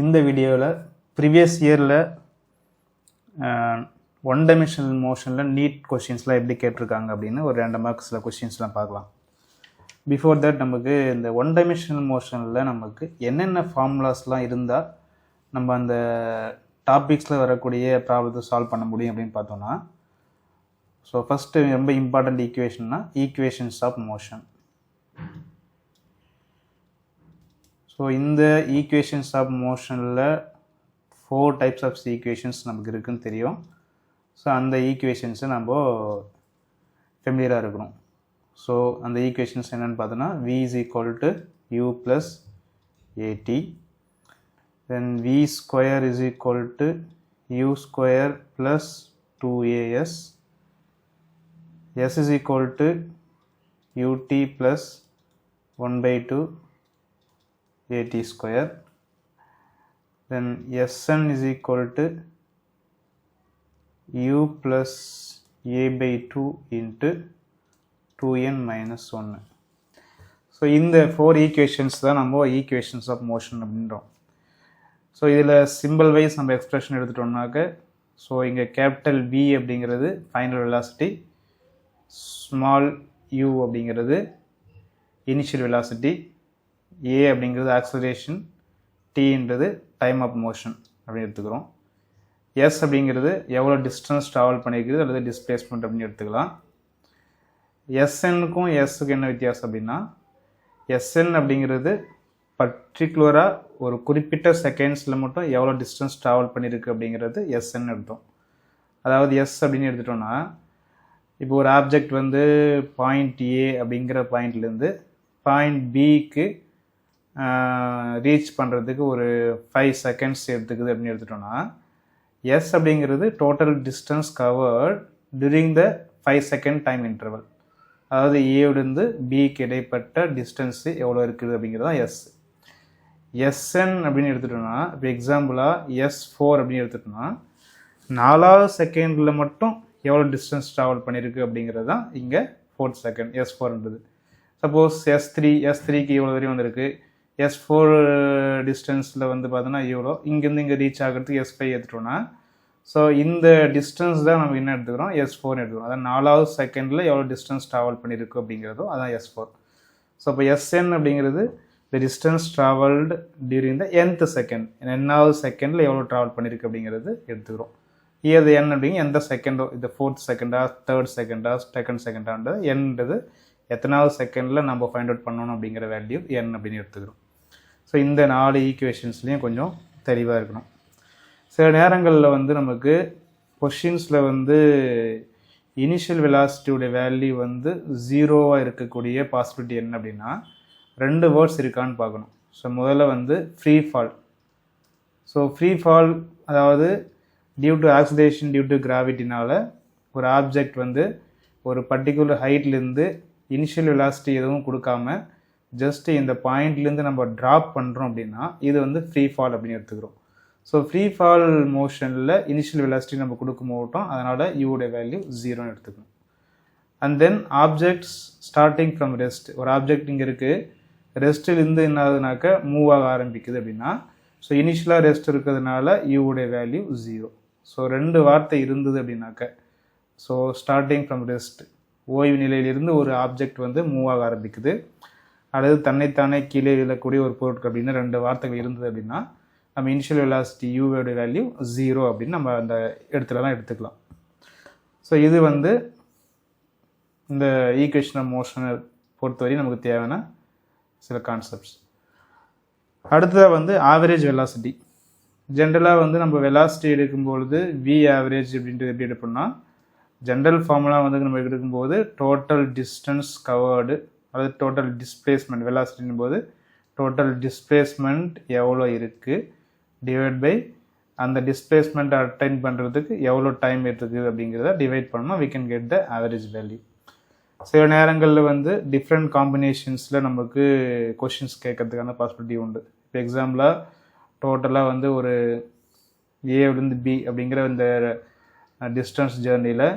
இந்த வீடியோவில் ப்ரீவியஸ் இயரில் ஒன் டைமென்ஷனல் மோஷனில் நீட் கொஷின்ஸ்லாம் எப்படி கேட்டிருக்காங்க அப்படின்னு ஒரு 2 மார்க்ஸில் கொஷின்ஸ்லாம் பார்க்கலாம். பிஃபோர் தட் நமக்கு இந்த ஒன் டைமென்ஷனல் மோஷனில் நமக்கு என்னென்ன ஃபார்முலாஸ்லாம் இருந்தால் நம்ம அந்த டாபிக்ஸில் வரக்கூடிய ப்ராப்ளத்தை சால்வ் பண்ண முடியும் அப்படின்னு பார்த்தோன்னா, ஸோ ஃபஸ்ட்டு ரொம்ப இம்பார்ட்டண்ட் ஈக்குவேஷன்னா ஈக்குவேஷன்ஸ் ஆஃப் மோஷன். ஸோ இந்த ஈக்குவேஷன்ஸ் ஆஃப் மோஷனில் 4 டைப்ஸ் ஆஃப் ஈக்குவேஷன்ஸ் நமக்கு இருக்குதுன்னு தெரியும். ஸோ அந்த ஈக்குவேஷன்ஸை நம்ம ஃபெமிலியராக இருக்கணும். ஸோ அந்த ஈக்குவேஷன்ஸ் என்னென்னு பார்த்தோன்னா v is equal to u plus at, then v square is equal to u square plus 2as, s is equal to ut plus 1 by 2 at square, then Sn is equal to u plus a by 2 into 2n minus 1. So இந்த 4 equations தான் நம்ம equations of motion அப்படின்றோம். So இதில் simple wise நம்ம expression எடுத்துட்டோம்னாக்க, so இங்கே capital V அப்படிங்கிறது final velocity, small u அப்படிங்கிறது initial velocity, a அப்படிங்கிறது ஆக்சலரேஷன், tன்றது டைம் ஆஃப் மோஷன் அப்படின்னு எடுத்துக்கிறோம். s அப்படிங்கிறது எவ்வளோ டிஸ்டன்ஸ் ட்ராவல் பண்ணியிருக்குது அல்லது டிஸ்பிளேஸ்மெண்ட் அப்படின்னு எடுத்துக்கலாம். Snக்கும் Sக்கு என்ன வித்தியாசம் அப்படின்னா, Sn அப்படிங்கிறது பர்டிகுலராக ஒரு குறிப்பிட்ட செகண்ட்ஸில் மட்டும் எவ்வளோ டிஸ்டன்ஸ் ட்ராவல் பண்ணியிருக்கு அப்படிங்கிறது Sn எடுத்தோம். அதாவது S அப்படின்னு எடுத்துட்டோன்னா, இப்போ ஒரு ஆப்ஜெக்ட் வந்து பாயிண்ட் A அப்படிங்கிற பாயிண்ட்லேருந்து பாயிண்ட் Bக்கு ரீச் பண்ணுறதுக்கு ஒரு 5 செகண்ட்ஸ் எடுத்துக்குது அப்படின்னு எடுத்துட்டோன்னா, S அப்படிங்கிறது total distance covert during the 5 second time interval. அதாவது ஏவிலிருந்து பிக்கு இடைப்பட்ட டிஸ்டன்ஸு எவ்வளோ இருக்குது அப்படிங்கிறது தான் S. Sn அப்படின்னு எடுத்துட்டோம்னா, இப்போ எக்ஸாம்பிளாக S4 அப்படின்னு எடுத்துட்டோம்னா, 4வது செகண்டில் மட்டும் எவ்வளோ டிஸ்டன்ஸ் ட்ராவல் பண்ணியிருக்கு அப்படிங்கிறது தான் இங்கே 4th செகண்ட் S4ன்றது. சப்போஸ் S3க்கு இவ்வளோ வரையும் வந்திருக்கு, S4 டிஸ்டன்ஸில் வந்து பார்த்தோன்னா இவ்வளோ, இங்கேருந்து இங்கே ரீச் ஆகிறதுக்கு S5 எடுத்துட்டோன்னா, ஸோ இந்த டிஸ்டன்ஸ் தான் நம்ம என்ன எடுத்துக்கிறோம், S4 எடுத்துக்கிறோம். அதான் 4வது செகண்டில் எவ்வளோ டிஸ்டன்ஸ் ட்ராவல் பண்ணியிருக்கு அப்படிங்கிறதோ அதான் S4. ஸோ இப்போ Sn அப்படிங்கிறது the distance travelled during the nth second, nவது செகண்டில் எவ்வளோ ட்ராவல் பண்ணியிருக்கு அப்படிங்கிறது எடுத்துக்கிறோம். இது n அப்படிங்க எந்த செகண்டோ, இது 4th செகண்டா, 3rd செகண்டா, 2nd செகண்டான்றது nன்றது எத்தனாவது செகண்டில் நம்ம ஃபைண்ட் அவுட் பண்ணணும் அப்படிங்கிற வேல்யூ n அப்படின்னு எடுத்துக்கிறோம். ஸோ இந்த 4 ஈக்குவேஷன்ஸ்லேயும் கொஞ்சம் தெளிவாக இருக்கணும். சில நேரங்களில் வந்து நமக்கு கொஷின்ஸில் வந்து இனிஷியல் வெலாசிட்டியோடைய வேல்யூ வந்து 0வாக இருக்கக்கூடிய பாசிபிலிட்டி என்ன அப்படின்னா, 2 வேர்ட்ஸ் இருக்கான்னு பார்க்கணும். ஸோ முதல்ல வந்து free fall. So free fall அதாவது due to acceleration due to கிராவிட்டினால ஒரு ஆப்ஜெக்ட் வந்து ஒரு பர்டிகுலர் ஹைட்லேருந்து இனிஷியல் வெலாசிட்டி எதுவும் கொடுக்காம ஜஸ்ட் இந்த பாயிண்ட்லேருந்து நம்ம ட்ராப் பண்ணுறோம் அப்படின்னா இது வந்து ஃப்ரீ ஃபால் அப்படின்னு எடுத்துக்கிறோம். ஸோ ஃப்ரீ ஃபால் மோஷனில் இனிஷியல் வெலாசிட்டி நம்ம கொடுக்க மாட்டோம், அதனால் யூடைய வேல்யூ 0ன்னு எடுத்துக்கணும். And then objects starting from rest, ஒரு ஆப்ஜெக்ட் இங்கே இருக்குது, ரெஸ்ட்டிலேருந்து என்ன ஆகுதுனாக்க மூவ் ஆக ஆரம்பிக்குது அப்படின்னா, ஸோ இனிஷியலாக ரெஸ்ட் இருக்கிறதுனால யூடைய வேல்யூ 0. ஸோ 2 வார்த்தை இருந்தது அப்படின்னாக்க, ஸோ ஸ்டார்டிங் ஃப்ரம் ரெஸ்ட் ஓய்வு நிலையிலிருந்து ஒரு ஆப்ஜெக்ட் வந்து மூவ் ஆக ஆரம்பிக்குது, அல்லது தன்னைத்தானே கீழே விழக்கூடிய ஒரு பொருட்கள் அப்படின்னு 2 வார்த்தைகள் இருந்தது அப்படின்னா நம்ம இனிஷியல் வெலாசிட்டி யூவோட வேல்யூ 0 அப்படின்னு நம்ம அந்த இடத்துலலாம் எடுத்துக்கலாம். ஸோ இது வந்து இந்த ஈக்குவேஷன் ஆஃப் மோஷனை பொறுத்தவரை நமக்கு தேவையான சில கான்செப்ட்ஸ். அடுத்ததாக வந்து ஆவரேஜ் வெலாசிட்டி. ஜென்ரலாக வந்து நம்ம வெலாசிட்டி எடுக்கும்பொழுது V ஆவரேஜ் அப்படின்றது எப்படி எடுப்போம்னா, ஜென்ரல் ஃபார்முலா வந்து நம்ம எடுக்கும்போது டோட்டல் டிஸ்டன்ஸ் கவர்டு அல்லது டோட்டல் டிஸ்பிளேஸ்மெண்ட், வெலாசிட்டின் போது டோட்டல் டிஸ்பிளேஸ்மெண்ட் எவ்வளோ இருக்குது டிவைட் பை அந்த டிஸ்பிளேஸ்மெண்ட்டை அட்டைன் பண்ணுறதுக்கு எவ்வளோ டைம் எடுத்துக்குது அப்படிங்கிறத டிவைட் பண்ணோம்னா we can get the average value. சில நேரங்களில் வந்து டிஃப்ரெண்ட் காம்பினேஷன்ஸில் நமக்கு கொஷின்ஸ் கேட்கறதுக்கான பாசிபிலிட்டி உண்டு. இப்போ எக்ஸாம்பிளாக டோட்டலாக வந்து ஒரு ஏவிலேருந்து B அப்படிங்கிற இந்த டிஸ்டன்ஸ் ஜேர்னியில்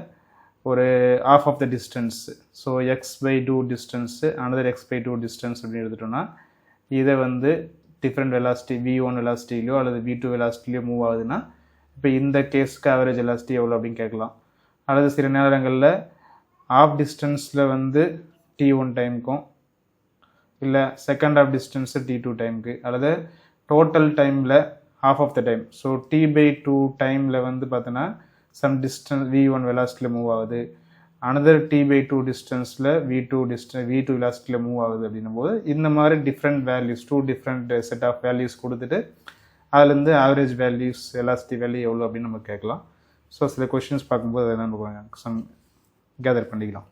ஒரு half of the distance, so x by 2 distance another x by 2 distance அப்படின்னு எடுத்துட்டோம்னா இதை வந்து டிஃப்ரெண்ட் வெலாசிட்டி v1 வெலாசிட்டிலையோ அல்லது v2 வெலாசிட்டிலையோ மூவ் ஆகுதுன்னா இப்போ இந்த கேஸ்க்கு ஆவரேஜ் வெலாசிட்டி எவ்வளோ அப்படின்னு கேட்கலாம். அல்லது சில நேரங்களில் ஆஃப் டிஸ்டன்ஸில் வந்து t1 டைமுக்கும் இல்லை செகண்ட் ஆஃப் டிஸ்டன்ஸு t2 டைமுக்கு அல்லது டோட்டல் டைமில் half of the time. So t/2 டைமில் வந்து பார்த்தோன்னா சம் டிஸ்டன்ஸ் v1 வெலாசிட்டியில் மூவ் ஆகுது, அனதர் t/2 டிஸ்டன்ஸில் v2 வெலாசிட்டியில் மூவ் ஆகுது அப்படின்னும் போது இந்த மாதிரி different values 2 different set of values கொடுத்துட்டு அதுலேருந்து ஆவரேஜ் வேல்யூஸ் வெலாசிட்டி வேல்யூ எவ்வளோ அப்படின்னு நம்ம கேட்கலாம். ஸோ சில கொஷின்ஸ் பார்க்கும்போது அதை நம்ம சம் கேதர் பண்ணிக்கலாம்.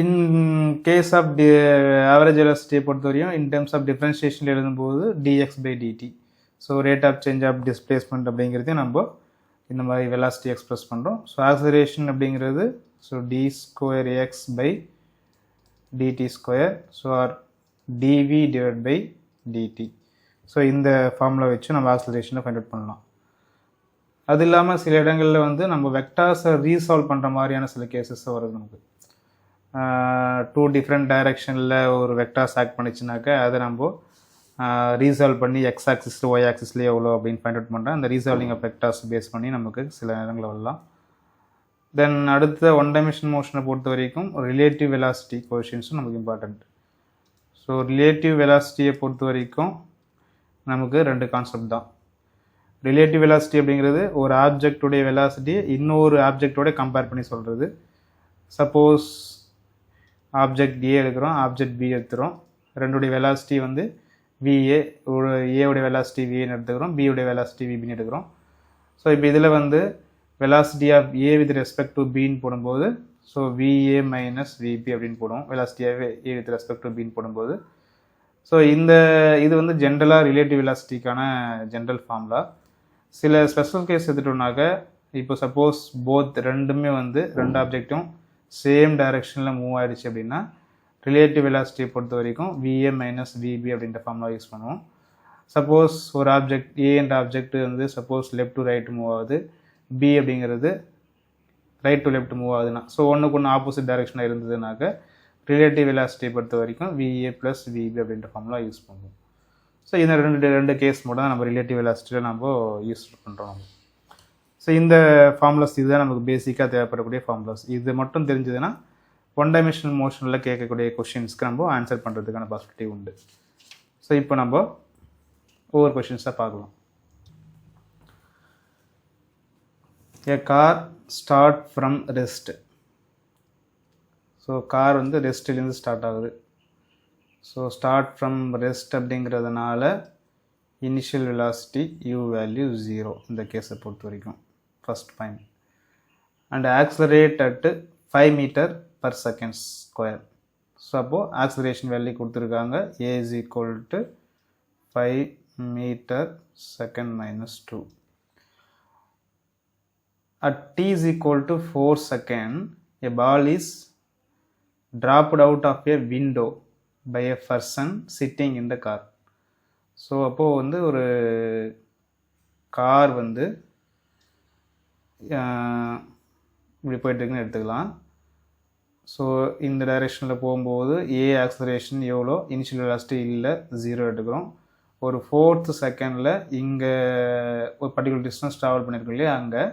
இன் கேஸ் ஆஃப் ஆவரேஜ் வெலாசிட்டியை பொறுத்தவரையும் இன் டேர்ம்ஸ் ஆஃப் டிஃப்ரென்ஷியேஷன் எழுதும்போது dx/dt. So rate of change of displacement அப்படிங்கிறதையும் நம்ம இந்த மாதிரி வெலாசிட்டி எக்ஸ்பிரஸ் பண்ணுறோம். ஸோ ஆக்ஸலரேஷன் அப்படிங்கிறது so d²x/dt², so or dv/dt. So இந்த ஃபார்முலா வச்சு நம்ம ஆக்ஸலரேஷனை ஃபைண்ட் அவுட் பண்ணலாம். அது இல்லாமல் சில இடங்களில் வந்து நம்ம வெக்டார்ஸை ரீசால்வ் பண்ணுற மாதிரியான சில கேசஸ் வருது. நமக்கு 2 டிஃப்ரெண்ட் டைரெக்ஷனில் ஒரு வெக்டார்ஸ் ஆக்ட் பண்ணிச்சுனாக்க அதை நம்ம ரீசால்வ் பண்ணி எக்ஸ் ஆக்சிஸில் ஒய் ஆக்சிஸ்லேயே எவ்வளோ அப்படின்னு ஃபைண்ட் அவுட் பண்ணுறேன். அந்த ரீசால்விங் ஆஃப் வெக்டார்ஸ் பேஸ் பண்ணி நமக்கு சில நேரங்களில் வரலாம். தென் அடுத்த 1 டைமென்ஷன் மோஷனை பொறுத்த வரைக்கும் ரிலேட்டிவ் வெலாசிட்டி கோஎஃபிஷியன்ட்ஸும் நமக்கு இம்பார்ட்டண்ட். ஸோ ரிலேட்டிவ் வெலாசிட்டியை பொறுத்த வரைக்கும் நமக்கு 2 கான்செப்ட் தான். ரிலேட்டிவ் வெலாசிட்டி அப்படிங்கிறது ஒரு ஆப்ஜெக்டுடைய வெலாசிட்டியை இன்னொரு ஆப்ஜெக்டோட கம்பேர் பண்ணி சொல்கிறது. சப்போஸ் ஆப்ஜெக்ட் ஏ எடுக்கிறோம், ஆப்ஜெக்ட் பி எடுத்துகிறோம், ரெண்டுடைய வெலாசிட்டி வந்து விஏ, ஒரு ஏவுடைய வெலாசிட்டி விஏன்னு எடுத்துக்கிறோம், பியுடைய வெலாசிட்டி விபின்னு எடுக்கிறோம். ஸோ இப்போ இதில் வந்து velocity of A with respect to பின்னு போடும்போது ஸோ விஏ மைனஸ் விபி அப்படின்னு போடுவோம். Velocity of A with respect to பின்னு போடும்போது ஸோ இது வந்து ஜென்ரலாக ரிலேட்டிவ் வெலாசிட்டிக்கான ஜென்ரல் ஃபார்முலா. சில ஸ்பெஷல் கேஸ் எடுத்துட்டோம்னாக்க இப்போ சப்போஸ் ரெண்டுமே வந்து 2 ஆப்ஜெக்டும் சேம் டைரெக்ஷனில் மூவ் ஆகிடுச்சு அப்படின்னா ரிலேட்டிவ் வெலாசிட்டியை பொறுத்த வரைக்கும் விஏ மைனஸ் விபி அப்படின்ற ஃபார்முலா யூஸ் பண்ணுவோம். சப்போஸ் ஒரு ஆப்ஜெக்ட் ஏ என்ற ஆப்ஜெக்ட் வந்து suppose left to right move ஆகுது, பி அப்படிங்கிறது ரைட் டு லெஃப்ட் மூவ் ஆகுதுன்னா ஸோ ஒன்றுக்கு ஒன்று ஆப்போசிட் டைரெக்ஷனில் இருந்ததுனாக்க ரிலேட்டிவ் வெலாசிட்டியை பொறுத்த வரைக்கும் விஏ ப்ளஸ் விபி அப்படின்ற ஃபார்முலா யூஸ் பண்ணுவோம். ஸோ இந்த ரெண்டு கேஸ் மட்டும் தான் நம்ம ரிலேட்டிவ் வெலாசிட்டியில் நம்ம யூஸ் பண்ணுறோம். ஸோ இந்த ஃபார்முலாஸ் இதுதான் நமக்கு பேசிக்காக தேவைப்படக்கூடிய ஃபார்முலாஸ். இது மட்டும் தெரிஞ்சதுன்னா 1 டைமென்ஷனல் மோஷனில் கேட்கக்கூடிய கொஷின்ஸ்க்கு நம்ம ஆன்சர் பண்ணுறதுக்கான பாசிபிலிட்டி உண்டு. ஸோ இப்போ நம்ம ஒவ்வொரு கொஷின்ஸாக பார்க்கலாம். A car start from rest. So car வந்து ரெஸ்ட்லேருந்து ஸ்டார்ட் ஆகுது. ஸோ ஸ்டார்ட் ஃப்ரம் ரெஸ்ட் அப்படிங்கிறதுனால இனிஷியல் வெலாசிட்டி u வேல்யூ 0 இந்த கேஸை பொறுத்த வரைக்கும் first point. And accelerate at 5 metre per second square. So அப்போது ஆக்ஸலரேஷன் வேல்யூ கொடுத்துருக்காங்க a is equal to 5 meter second minus 2. At t is equal to 4 seconds, a ball is dropped out of a window by a person sitting in the car. So அப்போது வந்து ஒரு car வந்து இப்படி போயிட்டுருக்குன்னு எடுத்துக்கலாம். So இந்த டைரெக்ஷனில் போகும்போது ஏ acceleration எவ்வளோ, இனிஷியல் வெலாசிட்டி இல்லை 0 எடுத்துக்கிறோம். ஒரு 4th செகண்டில் இங்கே ஒரு பர்டிகுலர் டிஸ்டன்ஸ் ட்ராவல் பண்ணியிருக்கோம் இல்லையா, அங்கே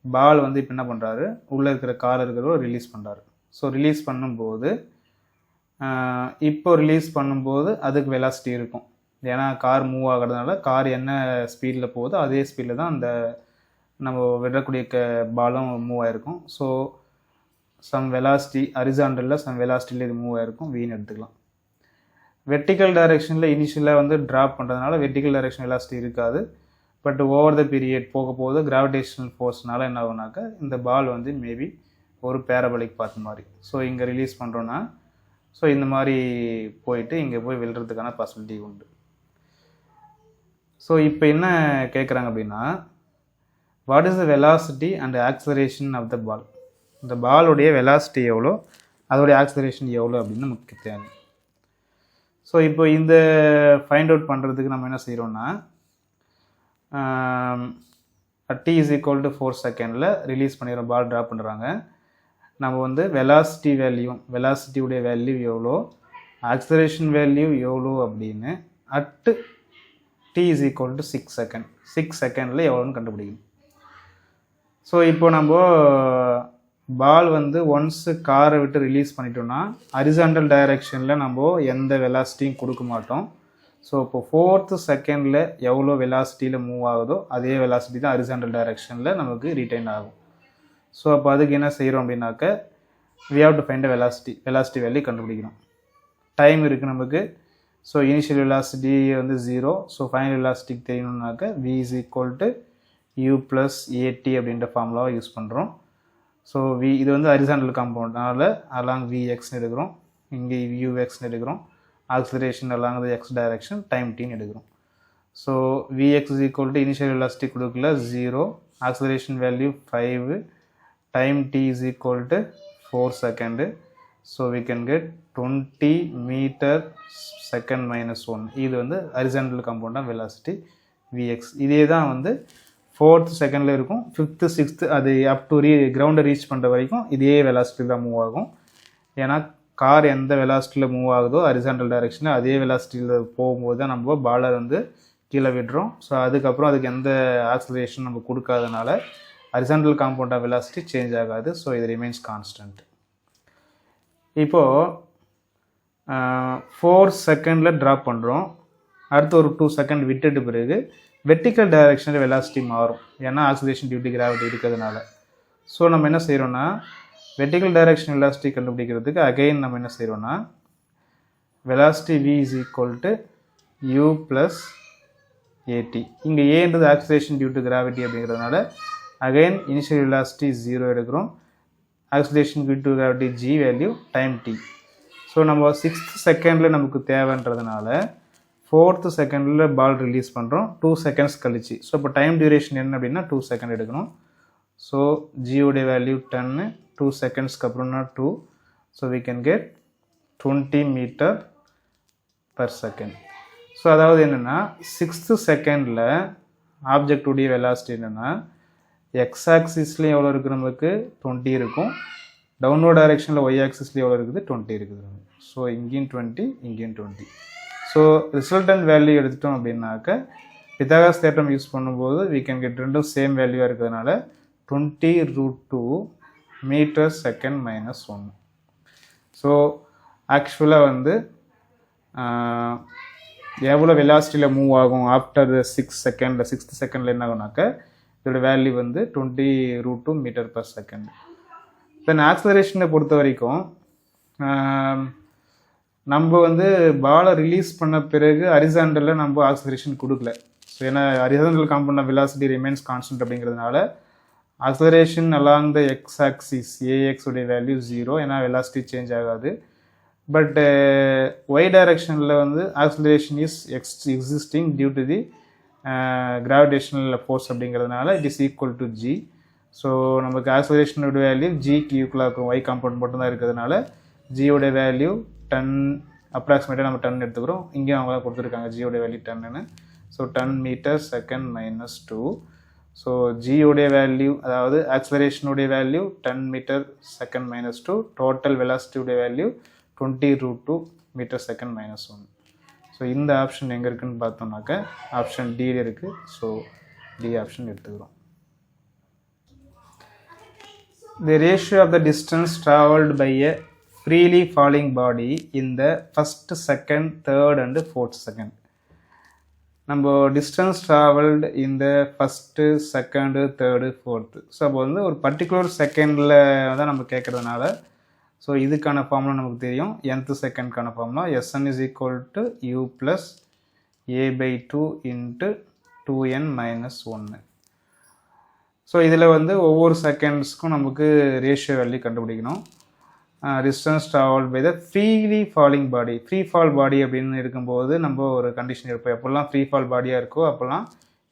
பால் வந்து இப்போ என்ன பண்ணுறாரு, உள்ளே இருக்கிற கார் இருக்கிறவோ ரிலீஸ் பண்ணுறாரு. ஸோ ரிலீஸ் பண்ணும்போது இப்போ ரிலீஸ் பண்ணும்போது அதுக்கு வெலாசிட்டி இருக்கும். ஏன்னா கார் மூவ் ஆகிறதுனால கார் என்ன ஸ்பீடில் போகுதோ அதே ஸ்பீடில் தான் அந்த நம்ம விடக்கூடிய பாலும் மூவ் ஆகிருக்கும். ஸோ சம் வெலாசிட்டி ஹரிசாண்டலில் சம் வெலாசிட்டியில் இது மூவ் ஆகிருக்கும், வீண் எடுத்துக்கலாம். வெர்டிக்கல் டைரெக்ஷனில் இனிஷியலாக வந்து ட்ராப் பண்ணுறதுனால வெர்டிக்கல் டைரெக்ஷன் வெலாசிட்டி இருக்காது. பட் ஓவர் த பீரியட் போக போது கிராவிடேஷனல் ஃபோர்ஸ்னால என்ன ஆகுனாக்கா இந்த பால் வந்து மேபி ஒரு பேரபலிக் பார்த்த மாதிரி. ஸோ இங்கே ரிலீஸ் பண்ணுறோன்னா ஸோ இந்த மாதிரி போயிட்டு இங்கே போய் விழுறதுக்கான பாசிபிலிட்டி உண்டு. ஸோ இப்போ என்ன கேட்குறாங்க அப்படின்னா, what is the velocity and acceleration of the ball. இந்த பாலுடைய வெலாசிட்டி எவ்வளோ, அதோடைய ஆக்ஸலரேஷன் எவ்வளோ அப்படின்னு நமக்கு தேவை. ஸோ இப்போ இந்த ஃபைண்ட் அவுட் பண்ணுறதுக்கு நம்ம என்ன செய்கிறோன்னா t is equal to 4 செகண்டில் ரிலீஸ் பண்ணிடுறோம், பால் ட்ராப் பண்ணுறாங்க. நம்ம வந்து வெலாசிட்டியுடைய வேல்யூ எவ்வளோ, ஆக்சலரேஷன் வேல்யூ எவ்வளோ அப்படின்னு at t is equal to 6 second 6 செகண்டில் எவ்வளோன்னு கண்டுபிடிக்கணும். ஸோ இப்போ நம்ம பால் வந்து ஒன்ஸு காரை விட்டு ரிலீஸ் பண்ணிட்டோம்னா ஹரிசாண்டல் டைரெக்ஷனில் நம்ம எந்த வெலாசிட்டியும் கொடுக்க மாட்டோம். ஸோ இப்போ 4th செகண்டில் எவ்வளோ வெலாசிட்டியில் மூவ் ஆகுதோ அதே வெலாசிட்டி தான் ஹரிசாண்டல் டைரெக்ஷனில் நமக்கு ரிட்டைன் ஆகும். ஸோ அப்போ அதுக்கு என்ன செய்கிறோம் அப்படின்னாக்க we have to find a velocity value கண்டுபிடிக்கணும். டைம் இருக்குது நமக்கு. ஸோ இனிஷியல் வெலாசிட்டி வந்து 0. ஸோ ஃபைனல் வெலாசிட்டிக்கு தெரியணுன்னாக்க v is equal to u plus at அப்படின்ற ஃபார்முலாவை யூஸ் பண்ணுறோம். ஸோ இது வந்து ஹரிசாண்டல் காம்பவுண்ட், அதனால் அலாங் vxன்னு எடுக்கிறோம், இங்கே uxன்னு எடுக்கிறோம், acceleration along the x direction, time tன்னு எடுக்கிறோம். So vx is equal to initial velocity கொடுக்கல 0, acceleration value 5, time t is equal to 4 second. So we can get 20 metre second minus 1. இது வந்து ஹரிசாண்டல் காம்பவுண்டாக வெலாசிட்டி vx. இதே தான் வந்து 4th செகண்டில் இருக்கும். 5th 6th அது அப் டு கிரவுண்டை ரீச் பண்ணுற வரைக்கும் இதே வெலாசிட்டியில் தான் மூவ் ஆகும். ஏன்னா கார் எந்த வெலாசிட்டியில் மூவ் ஆகுதோ ஹரிசாண்டல் டைரெக்ஷனில் அதே வெலாசிட்டியில் போகும்போது தான் நம்ம பாலர் வந்து கீழே விடுறோம். ஸோ அதுக்கப்புறம் அதுக்கு எந்த ஆக்சிலரேஷன் நம்ம கொடுக்காதனால horizontal component of velocity change ஆகாது. ஸோ இது ரிமைன்ஸ் கான்ஸ்டன்ட். இப்போது 4 செகண்டில் ட்ராப் பண்ணுறோம். அடுத்து ஒரு 2 செகண்ட் விட்டுட்டு பிறகு வெர்டிக்கல் டைரெக்ஷனில் வெலாசிட்டி மாறும், ஏன்னா ஆக்சிலேஷன் டியூட்டி கிராவிட்டி இருக்கிறதுனால. ஸோ நம்ம என்ன செய்கிறோன்னா வெர்டிக்கல் டைரெக்ஷன் வெலாசிட்டி கண்டுபிடிக்கிறதுக்கு அகைன் நம்ம என்ன செய்கிறோன்னா velocity v is equal to u plus at. இங்கே ஏன்றது ஆக்சிலேஷன் டியூ டு கிராவிட்டி அப்படிங்கிறதுனால அகைன் இனிஷியல் வெலாசிட்டி 0 எடுக்கிறோம், acceleration due to gravity g value, time t. So நம்ம 6th செகண்டில் நமக்கு தேவைன்றதுனால 4th செகண்டில் பால் ரிலீஸ் பண்ணுறோம் 2 செகண்ட்ஸ் கழிச்சு. ஸோ இப்போ டைம் டியூரேஷன் என்ன அப்படின்னா 2 செகண்ட் எடுக்கணும். ஸோ ஜியோடைய வேல்யூ 10, 2 செகண்ட்ஸ்க்கு அப்புறம்னா 2. So we can get 20 metre per second. So அதாவது என்னென்னா 6th செகண்டில் ஆப்ஜெக்டுடைய வெலாசிட்டி என்னென்னா எக்ஸ் ஆக்சிஸ்லேயும் எவ்வளோ இருக்குது நமக்கு 20 இருக்கும், டவுன்வர்ட் டைரெக்ஷனில் ஒய் ஆக்சிஸ்லேயும் எவ்வளோ இருக்குது 20 இருக்குது. ஸோ இங்கேயும் 20, இங்கேயும் 20. ஸோ ரிசல்டன்ட் வேல்யூ எடுத்துட்டோம் அப்படின்னாக்க பித்தாகரஸ் தேற்றம் யூஸ் பண்ணும்போது we can get ரெண்டும் சேம் வேல்யூவாக இருக்கிறதுனால 20√2 மீட்டர் செகண்ட் மைனஸ் 1. ஸோ ஆக்சுவலாக வந்து எவ்வளோ வெலாசிட்டியில் மூவ் ஆகும் ஆஃப்டர் 6th செகண்டில் என்ன ஆகுனாக்க இதோட வேல்யூ வந்து 20√2 மீட்டர் பர் செகண்ட். தென் ஆக்சிலரேஷனை பொறுத்த வரைக்கும் நம்ம வந்து பாலை ரிலீஸ் பண்ண பிறகு ஹரிசாண்டலில் நம்ம ஆக்சிலரேஷன் கொடுக்கல. ஸோ ஏன்னா horizontal component of velocity remains constant அப்படிங்கிறதுனால acceleration along the X axis AX உடைய வேல்யூ 0, ஏன்னா வெலாசிட்டி சேஞ்ச் ஆகாது. பட் ஒய் டைரக்ஷனில் வந்து acceleration is existing due to the gravitational force அப்படிங்கிறதுனால it is equal to G. So நமக்கு ஆக்சிலரேஷனோட value ஜிக்கு ஈக்குவலாக இருக்கும், ஒய் காம்பவுண்ட் மட்டும்தான் இருக்கிறதுனால ஜியோட வேல்யூ 10, அப்ராக்சிமேட்டாக நம்ம 10 எடுத்துக்கிறோம். இங்கேயும் அவங்க கொடுத்துருக்காங்க ஜியோட வேல்யூ 10ன்னு. So 10 metre second minus 2. So ஜியோடைய வேல்யூ அதாவது ஆக்சிலரேஷனுடைய value 10 metre second minus 2, total வெலாசிட்டியோடைய value 20√2 metre second minus 1. So இந்த ஆப்ஷன் எங்கே இருக்குதுன்னு பார்த்தோம்னாக்க ஆப்ஷன் டி இருக்குது. ஸோ டி ஆப்ஷன் எடுத்துக்கிறோம். The ratio of the distance travelled by a freely falling body in the first, second, third and fourth second. நம்ம distance travelled இந்த first, second, third, fourth. So அப்போ வந்து ஒரு particular செகண்டில் தான் நம்ம கேட்குறதுனால ஸோ இதுக்கான ஃபார்முலா நமக்கு தெரியும். nth செகண்ட்கான formula Sn is equal to u plus a/2 into 2n minus 1. So இதில் வந்து ஒவ்வொரு செகண்ட்ஸ்க்கும் நமக்கு ரேஷியோ வேல்யூ கண்டுபிடிக்கணும். Distance travel by the freely falling body. Free fall body அப்படின்னு இருக்கும்போது நம்ம ஒரு கண்டிஷன் எடுப்போம். எப்போல்லாம் ஃப்ரீ ஃபால் பாடியாக இருக்கோ அப்போல்லாம்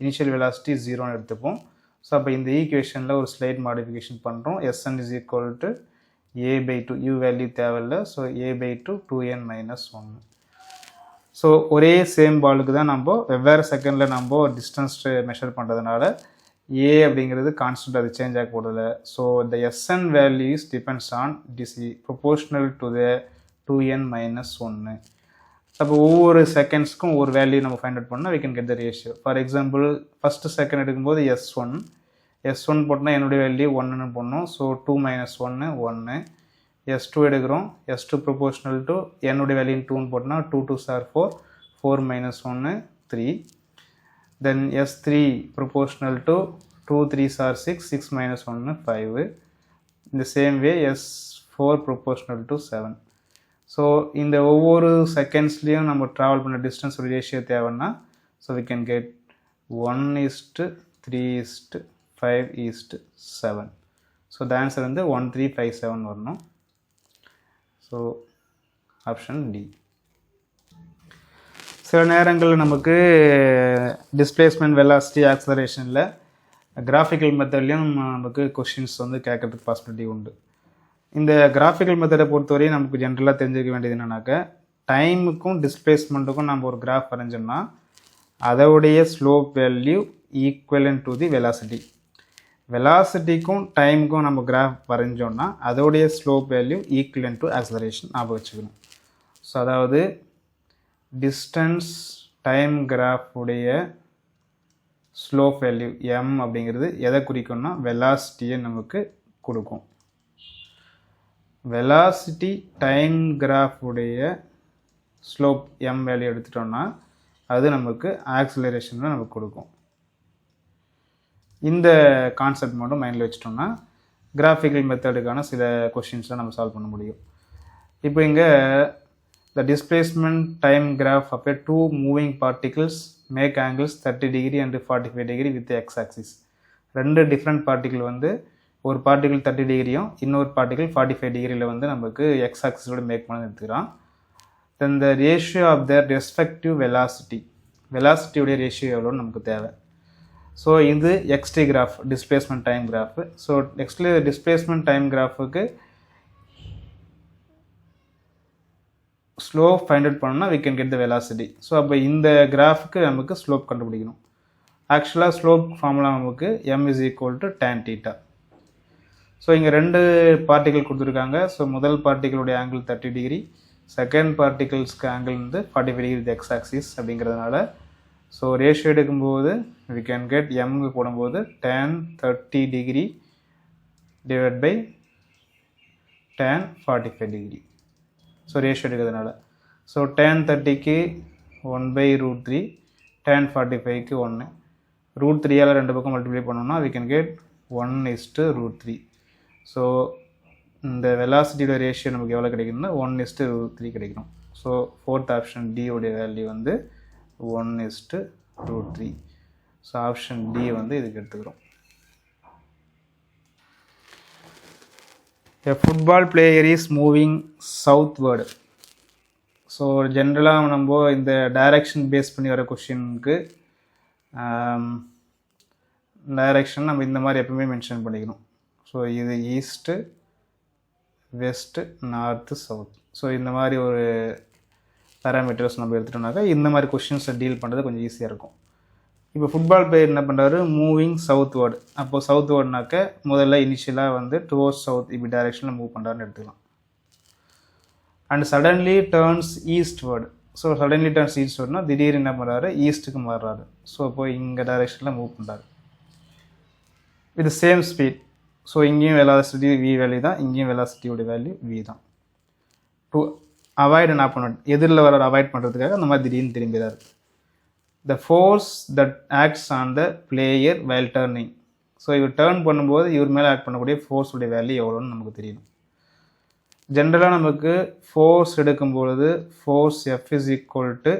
இனிஷியல் வெலாசிட்டி 0ன்னு எடுத்துப்போம். ஸோ அப்போ இந்த ஈக்குவேஷனில் ஒரு ஸ்லைட் மாடிஃபிகேஷன் பண்ணுறோம். Sn is equal to a/2, u value தேவையில்லை. So a/2 2n minus 1. So ஒரே சேம் பாலுக்கு தான் நம்ம வெவ்வேறு செகண்டில் நம்ம டிஸ்டன்ஸ் மெஷர் பண்ணுறதுனால a அப்படிங்கிறது கான்ஸ்டன்ட், அது சேஞ்ச் ஆக போகிறதில்ல. So the Sn value is depends on it is proportional to the 2n minus 1. அப்போ ஒவ்வொரு செகண்ட்ஸ்க்கும் ஒரு வேல்யூ நம்ம ஃபைண்ட் அவுட் பண்ணால் we can get the ratio. For example first second எடுக்கும்போது S1 போட்டோம்னா என்னுடைய வேல்யூ 1ன்னு போடணும். ஸோ 2 minus 1 S2 எடுக்கிறோம். S2 ப்ரொபோஷனல் டு என்னுடைய வேல்யூ 2ன்னு போட்டோம்னா 2 2s are 4 minus 1 3. Then S3 proportional to 2 3s are 6 minus 1 5. In the same way S4 proportional to 7. So இந்த ஒவ்வொரு செகண்ட்ஸ்லேயும் நம்ம ட்ராவல் பண்ண டிஸ்டன்ஸ் ஒரு ரேஷியோ தேவைன்னா so we can get 1:3:5:7. So the answer வந்து 1357 வரணும். So option D. சில நேரங்களில் நமக்கு டிஸ்பிளேஸ்மெண்ட் வெலாசிட்டி ஆக்சலரேஷனில் கிராஃபிக்கல் மெத்தட்லேயும் நமக்கு கொஷின்ஸ் வந்து கேட்கறதுக்கு பாசிபிலிட்டி உண்டு. இந்த கிராஃபிக்கல் மெத்தடை பொறுத்தவரையும் நமக்கு ஜென்ரலாக தெரிஞ்சுக்க வேண்டியது என்னன்னாக்க டைமுக்கும் டிஸ்பிளேஸ்மெண்ட்டுக்கும் நம்ம ஒரு கிராஃப் வரைஞ்சோம்னா அதோடைய slope value equivalent to the velocity. வெலாசிட்டிக்கும் டைமுக்கும் நம்ம கிராஃப் வரைஞ்சோம்னா அதோடைய slope value equivalent to acceleration ஞாபகம் வச்சுக்கணும். ஸோ அதாவது டிஸ்டன்ஸ் டைம் கிராஃப் உடைய ஸ்லோப் வேல்யூ m அப்படிங்கிறது எதை குறிக்கும்னா வெலாசிட்டியை நமக்கு கொடுக்கும். வெலாசிட்டி டைம் கிராஃப் உடைய ஸ்லோப் m வேல்யூ எடுத்துட்டோம்னா அது நமக்கு ஆக்சிலரேஷனில் நமக்கு கொடுக்கும். இந்த கான்செப்ட் மட்டும் மைண்டில் வச்சுட்டோம்னா கிராஃபிக்கல் மெத்தடுக்கான சில கொஷின்ஸை நம்ம சால்வ் பண்ண முடியும். இப்போ இங்கே the displacement time graph of a two moving particles make angles 30 degree and 45 degree with the x-axis. ரெண்டு டிஃப்ரெண்ட் பார்ட்டிகிள் வந்து ஒரு பார்ட்டிகிள் 30 டிகிரியும் இன்னொரு பார்ட்டிகிள் 45 டிகிரியில் வந்து நமக்கு எக்ஸ் ஆக்சிஸோட மேக் பண்ணி எடுத்துக்கிறான். Then the ratio of the respective வெலாசிட்டியோடைய ரேஷியோ எவ்வளோன்னு நமக்கு தேவை. ஸோ இது x t graph displacement time graph. So nextly displacement time கிராஃபுக்கு ஸ்லோப் ஃபைண்ட் அவுட் பண்ணோம்னா we can get the velocity. So அப்போ இந்த கிராஃபுக்கு நமக்கு ஸ்லோப் கண்டுபிடிக்கணும். ஆக்சுவலாக ஸ்லோப் ஃபார்முலா நமக்கு m is equal to tan theta. So இங்கே ரெண்டு பார்ட்டிகிள் கொடுத்துருக்காங்க. ஸோ முதல் பார்ட்டிகளுடைய ஆங்கிள் 30 டிகிரி, செகண்ட் பார்ட்டிகிள்ஸ்க்கு ஆங்கிள் வந்து 45 டிகிரி வித் எக்ஸ் ஆக்சிஸ் அப்படிங்கிறதுனால ஸோ ரேஷியோ எடுக்கும்போது we can get m போடும்போது tan 30 degree divide by tan 45 degree. So ratio எடுக்கிறதுனால ஸோ tan 30க்கு 1/√3, tan 45க்கு 1. √3ஆல் ரெண்டு பக்கம் மல்டிப்ளை பண்ணோம்னா we can get 1:√3. ஸோ இந்த வெலாசிட்டியோட ரேஷியோ நமக்கு எவ்வளோ கிடைக்கணும்னா 1:√3 கிடைக்கணும். ஸோ ஃபோர்த் ஆப்ஷன் டி உடைய வேல்யூ வந்து 1:√3. ஸோ ஆப்ஷன் டி வந்து இதுக்கு எடுத்துக்கிறோம். A football player is moving southward. So ஜென்ரலாக நம்ம இந்த டைரக்ஷன் பேஸ் பண்ணி வர கொஷினுக்கு டைரக்ஷன் நம்ம இந்த மாதிரி எப்பவுமே மென்ஷன் பண்ணிக்கணும். ஸோ இது east, west, north, south. So இந்த மாதிரி ஒரு பேராமீட்டர்ஸ் நம்ம எடுத்துட்டோம்னாக்கா இந்த மாதிரி கொஷின்ஸை டீல் பண்ணுறது கொஞ்சம் ஈஸியாக இருக்கும். இப்போ ஃபுட்பால் பிளேயர் என்ன பண்ணுறாரு, மூவிங் சவுத் வேர்டு. அப்போது சவுத் வேர்டுனாக்க முதல்ல இனிஷியலாக வந்து டுவோர்ட்ஸ் சவுத் இப்படி டைரெக்ஷனில் மூவ் பண்ணுறாருன்னு எடுத்துக்கலாம். And suddenly turns eastward. So suddenly turns east வேர்டுனா திடீர்னு என்ன பண்ணுறாரு, ஈஸ்ட்டுக்கு மாறுறாரு. ஸோ அப்போ இங்கே டைரெக்ஷனில் மூவ் பண்ணுறாரு வித் சேம் ஸ்பீட். ஸோ இங்கேயும் வெலாசிட்டி வி வேல்யூ தான், இங்கேயும் வெலாசிட்டியோட வேல்யூ வி தான். டு அவாய்ட் அண்ட் ஆப்போனன்ட், எதிரில் வர அவாய்ட் பண்ணுறதுக்காக அந்த மாதிரி திடீர்னு திரும்பிறாரு. The force that acts on the player while turning. So இவர் டேர்ன் பண்ணும்போது இவர் மேலே ஆக்ட் பண்ணக்கூடிய ஃபோர்ஸ் உடைய வேல்யூ எவ்வளோன்னு நமக்கு தெரியணும். ஜென்ரலாக நமக்கு ஃபோர்ஸ் எடுக்கும்பொழுது force F is equal to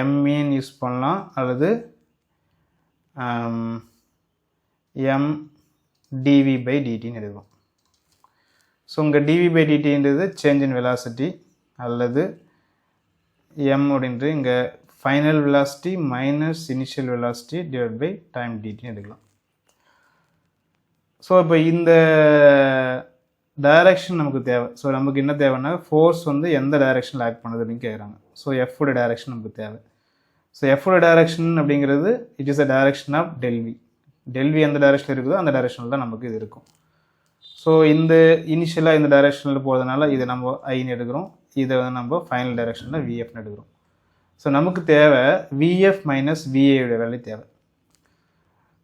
எம்இன்னு யூஸ் பண்ணலாம், அல்லது எம் டிவி பை டிடின்னு எடுக்கலாம். ஸோ இங்கே டிவி பை டிடின்றது சேஞ்ச் இன் வெலாசிட்டி, அல்லது எம் அப்படின்றது இங்கே final velocity minus initial velocity divide by time டிடின்னு எடுக்கலாம். ஸோ இப்போ இந்த டைரக்ஷன் நமக்கு தேவை. ஸோ நமக்கு என்ன தேவைன்னா ஃபோர்ஸ் வந்து எந்த டைரக்ஷனில் ஆக்ட் பண்ணுது அப்படின்னு கேட்குறாங்க. ஸோ எஃபோட டைரக்ஷன் நமக்கு தேவை. ஸோ எஃபோட டைரக்ஷன் அப்படிங்கிறது it is a direction of del v. Del v எந்த டைரக்ஷனில் இருக்குதோ அந்த டைரக்ஷனில் தான் நமக்கு இது இருக்கும். ஸோ இந்த இனிஷியலாக இந்த டைரெக்ஷனில் போகிறதுனால இதை நம்ம ஐன்னு எடுக்கிறோம், இதை வந்து நம்ம ஃபைனல் டைரெக்ஷனில் விஎஃப்னு எடுக்கிறோம். ஸோ நமக்கு தேவை விஎஃப் மைனஸ் விஏயோட வேல்யூ தேவை.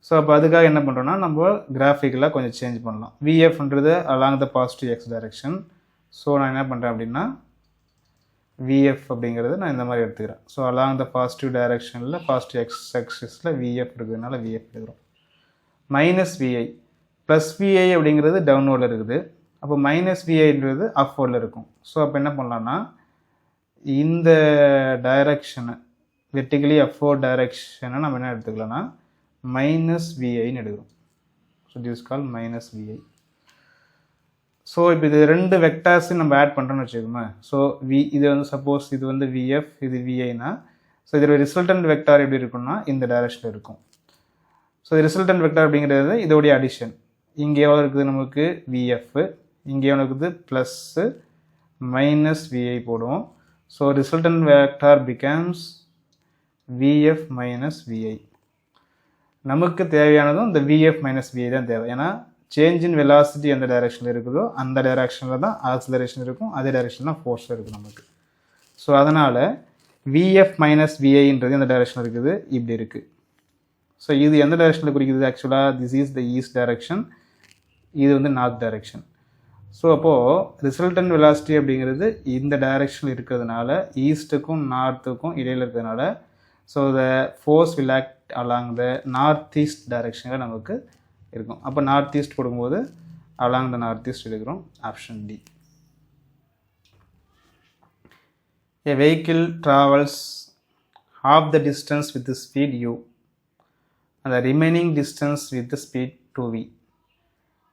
ஸோ அப்போ அதுக்காக என்ன பண்ணுறோன்னா நம்ம கிராஃபிக்கலாக கொஞ்சம் சேஞ்ச் பண்ணலாம். விஎஃப்ன்றது along the positive x direction. So நான் என்ன பண்ணுறேன் அப்படின்னா விஎஃப் அப்படிங்கிறது நான் இந்த மாதிரி எடுத்துக்கிறேன். ஸோ அலாங் த பாசிட்டிவ் டைரெக்ஷனில் பாசிட்டிவ் எக்ஸ் ஆக்சிஸில் விஎஃப் இருக்கிறதுனால விஎஃப் எடுக்கிறோம். மைனஸ் விஐ ப்ளஸ் விஐ அப்படிங்கிறது டவுன்வோர்டில் இருக்குது. அப்போ மைனஸ் விஐன்றது அப்வோர்டில் இருக்கும். ஸோ அப்போ என்ன பண்ணலான்னா இந்த டைரக்ஷனை வெர்டிகலி அப்வோர்ட் டைரக்ஷனை நம்ம என்ன எடுத்துக்கலாம்னா மைனஸ் விஐன்னு எடுக்கிறோம். So this call minus VI. So இப்போ இது ரெண்டு வெக்டார்ஸையும் நம்ம ஆட் பண்ணுறோன்னு வச்சுக்கோமே. ஸோ இது வந்து சப்போஸ் இது வந்து விஎஃப், இது விஐனா, ஸோ இதோட ரிசல்டன்ட் வெக்டார் எப்படி இருக்குன்னா இந்த டைரக்ஷனில் இருக்கும். ஸோ ரிசல்டன்ட் வெக்டார் அப்படிங்கிறது இதோடைய அடிஷன். இங்கே எவ்வளோ இருக்குது நமக்கு விஎஃப், இங்கே எவ்வளோ இருக்குது ப்ளஸ்ஸு மைனஸ் விஐ போடுவோம். So resultant vector becomes VF minus VI. நமக்கு தேவையானதும் இந்த விஎஃப் மைனஸ் விஐ தான் தேவை. ஏன்னா சேஞ்ச் இன் வெலாசிட்டி எந்த டைரெக்ஷனில் இருக்குதோ அந்த டைரெக்ஷனில் தான் ஆக்சிலரேஷன் இருக்கும், அதே டைரெக்ஷன் தான் ஃபோர்ஸ் இருக்குது நமக்கு. ஸோ அதனால் விஎஃப் மைனஸ் விஐன்றது எந்த டைரெக்ஷன் இருக்குது, இப்படி இருக்குது. ஸோ இது எந்த டைரெக்ஷனில் குறிக்குது, ஆக்சுவலாக this is the east direction, இது வந்து நார்த் டைரெக்ஷன். ஸோ அப்போது ரிசல்டன்ட் வெலாசிட்டி அப்படிங்கிறது இந்த டைரெக்ஷனில் இருக்கிறதுனால ஈஸ்ட்டுக்கும் நார்த்துக்கும் இடையில் இருக்கிறதுனால so the force will act along the north east டைரெக்ஷனில் நமக்கு இருக்கும். அப்போ நார்த் ஈஸ்ட் கொடுக்கும்போது அலாங் த நார்த் ஈஸ்ட் எடுக்கிறோம், option D. A vehicle travels half the distance with the speed u and the remaining distance with the speed 2v.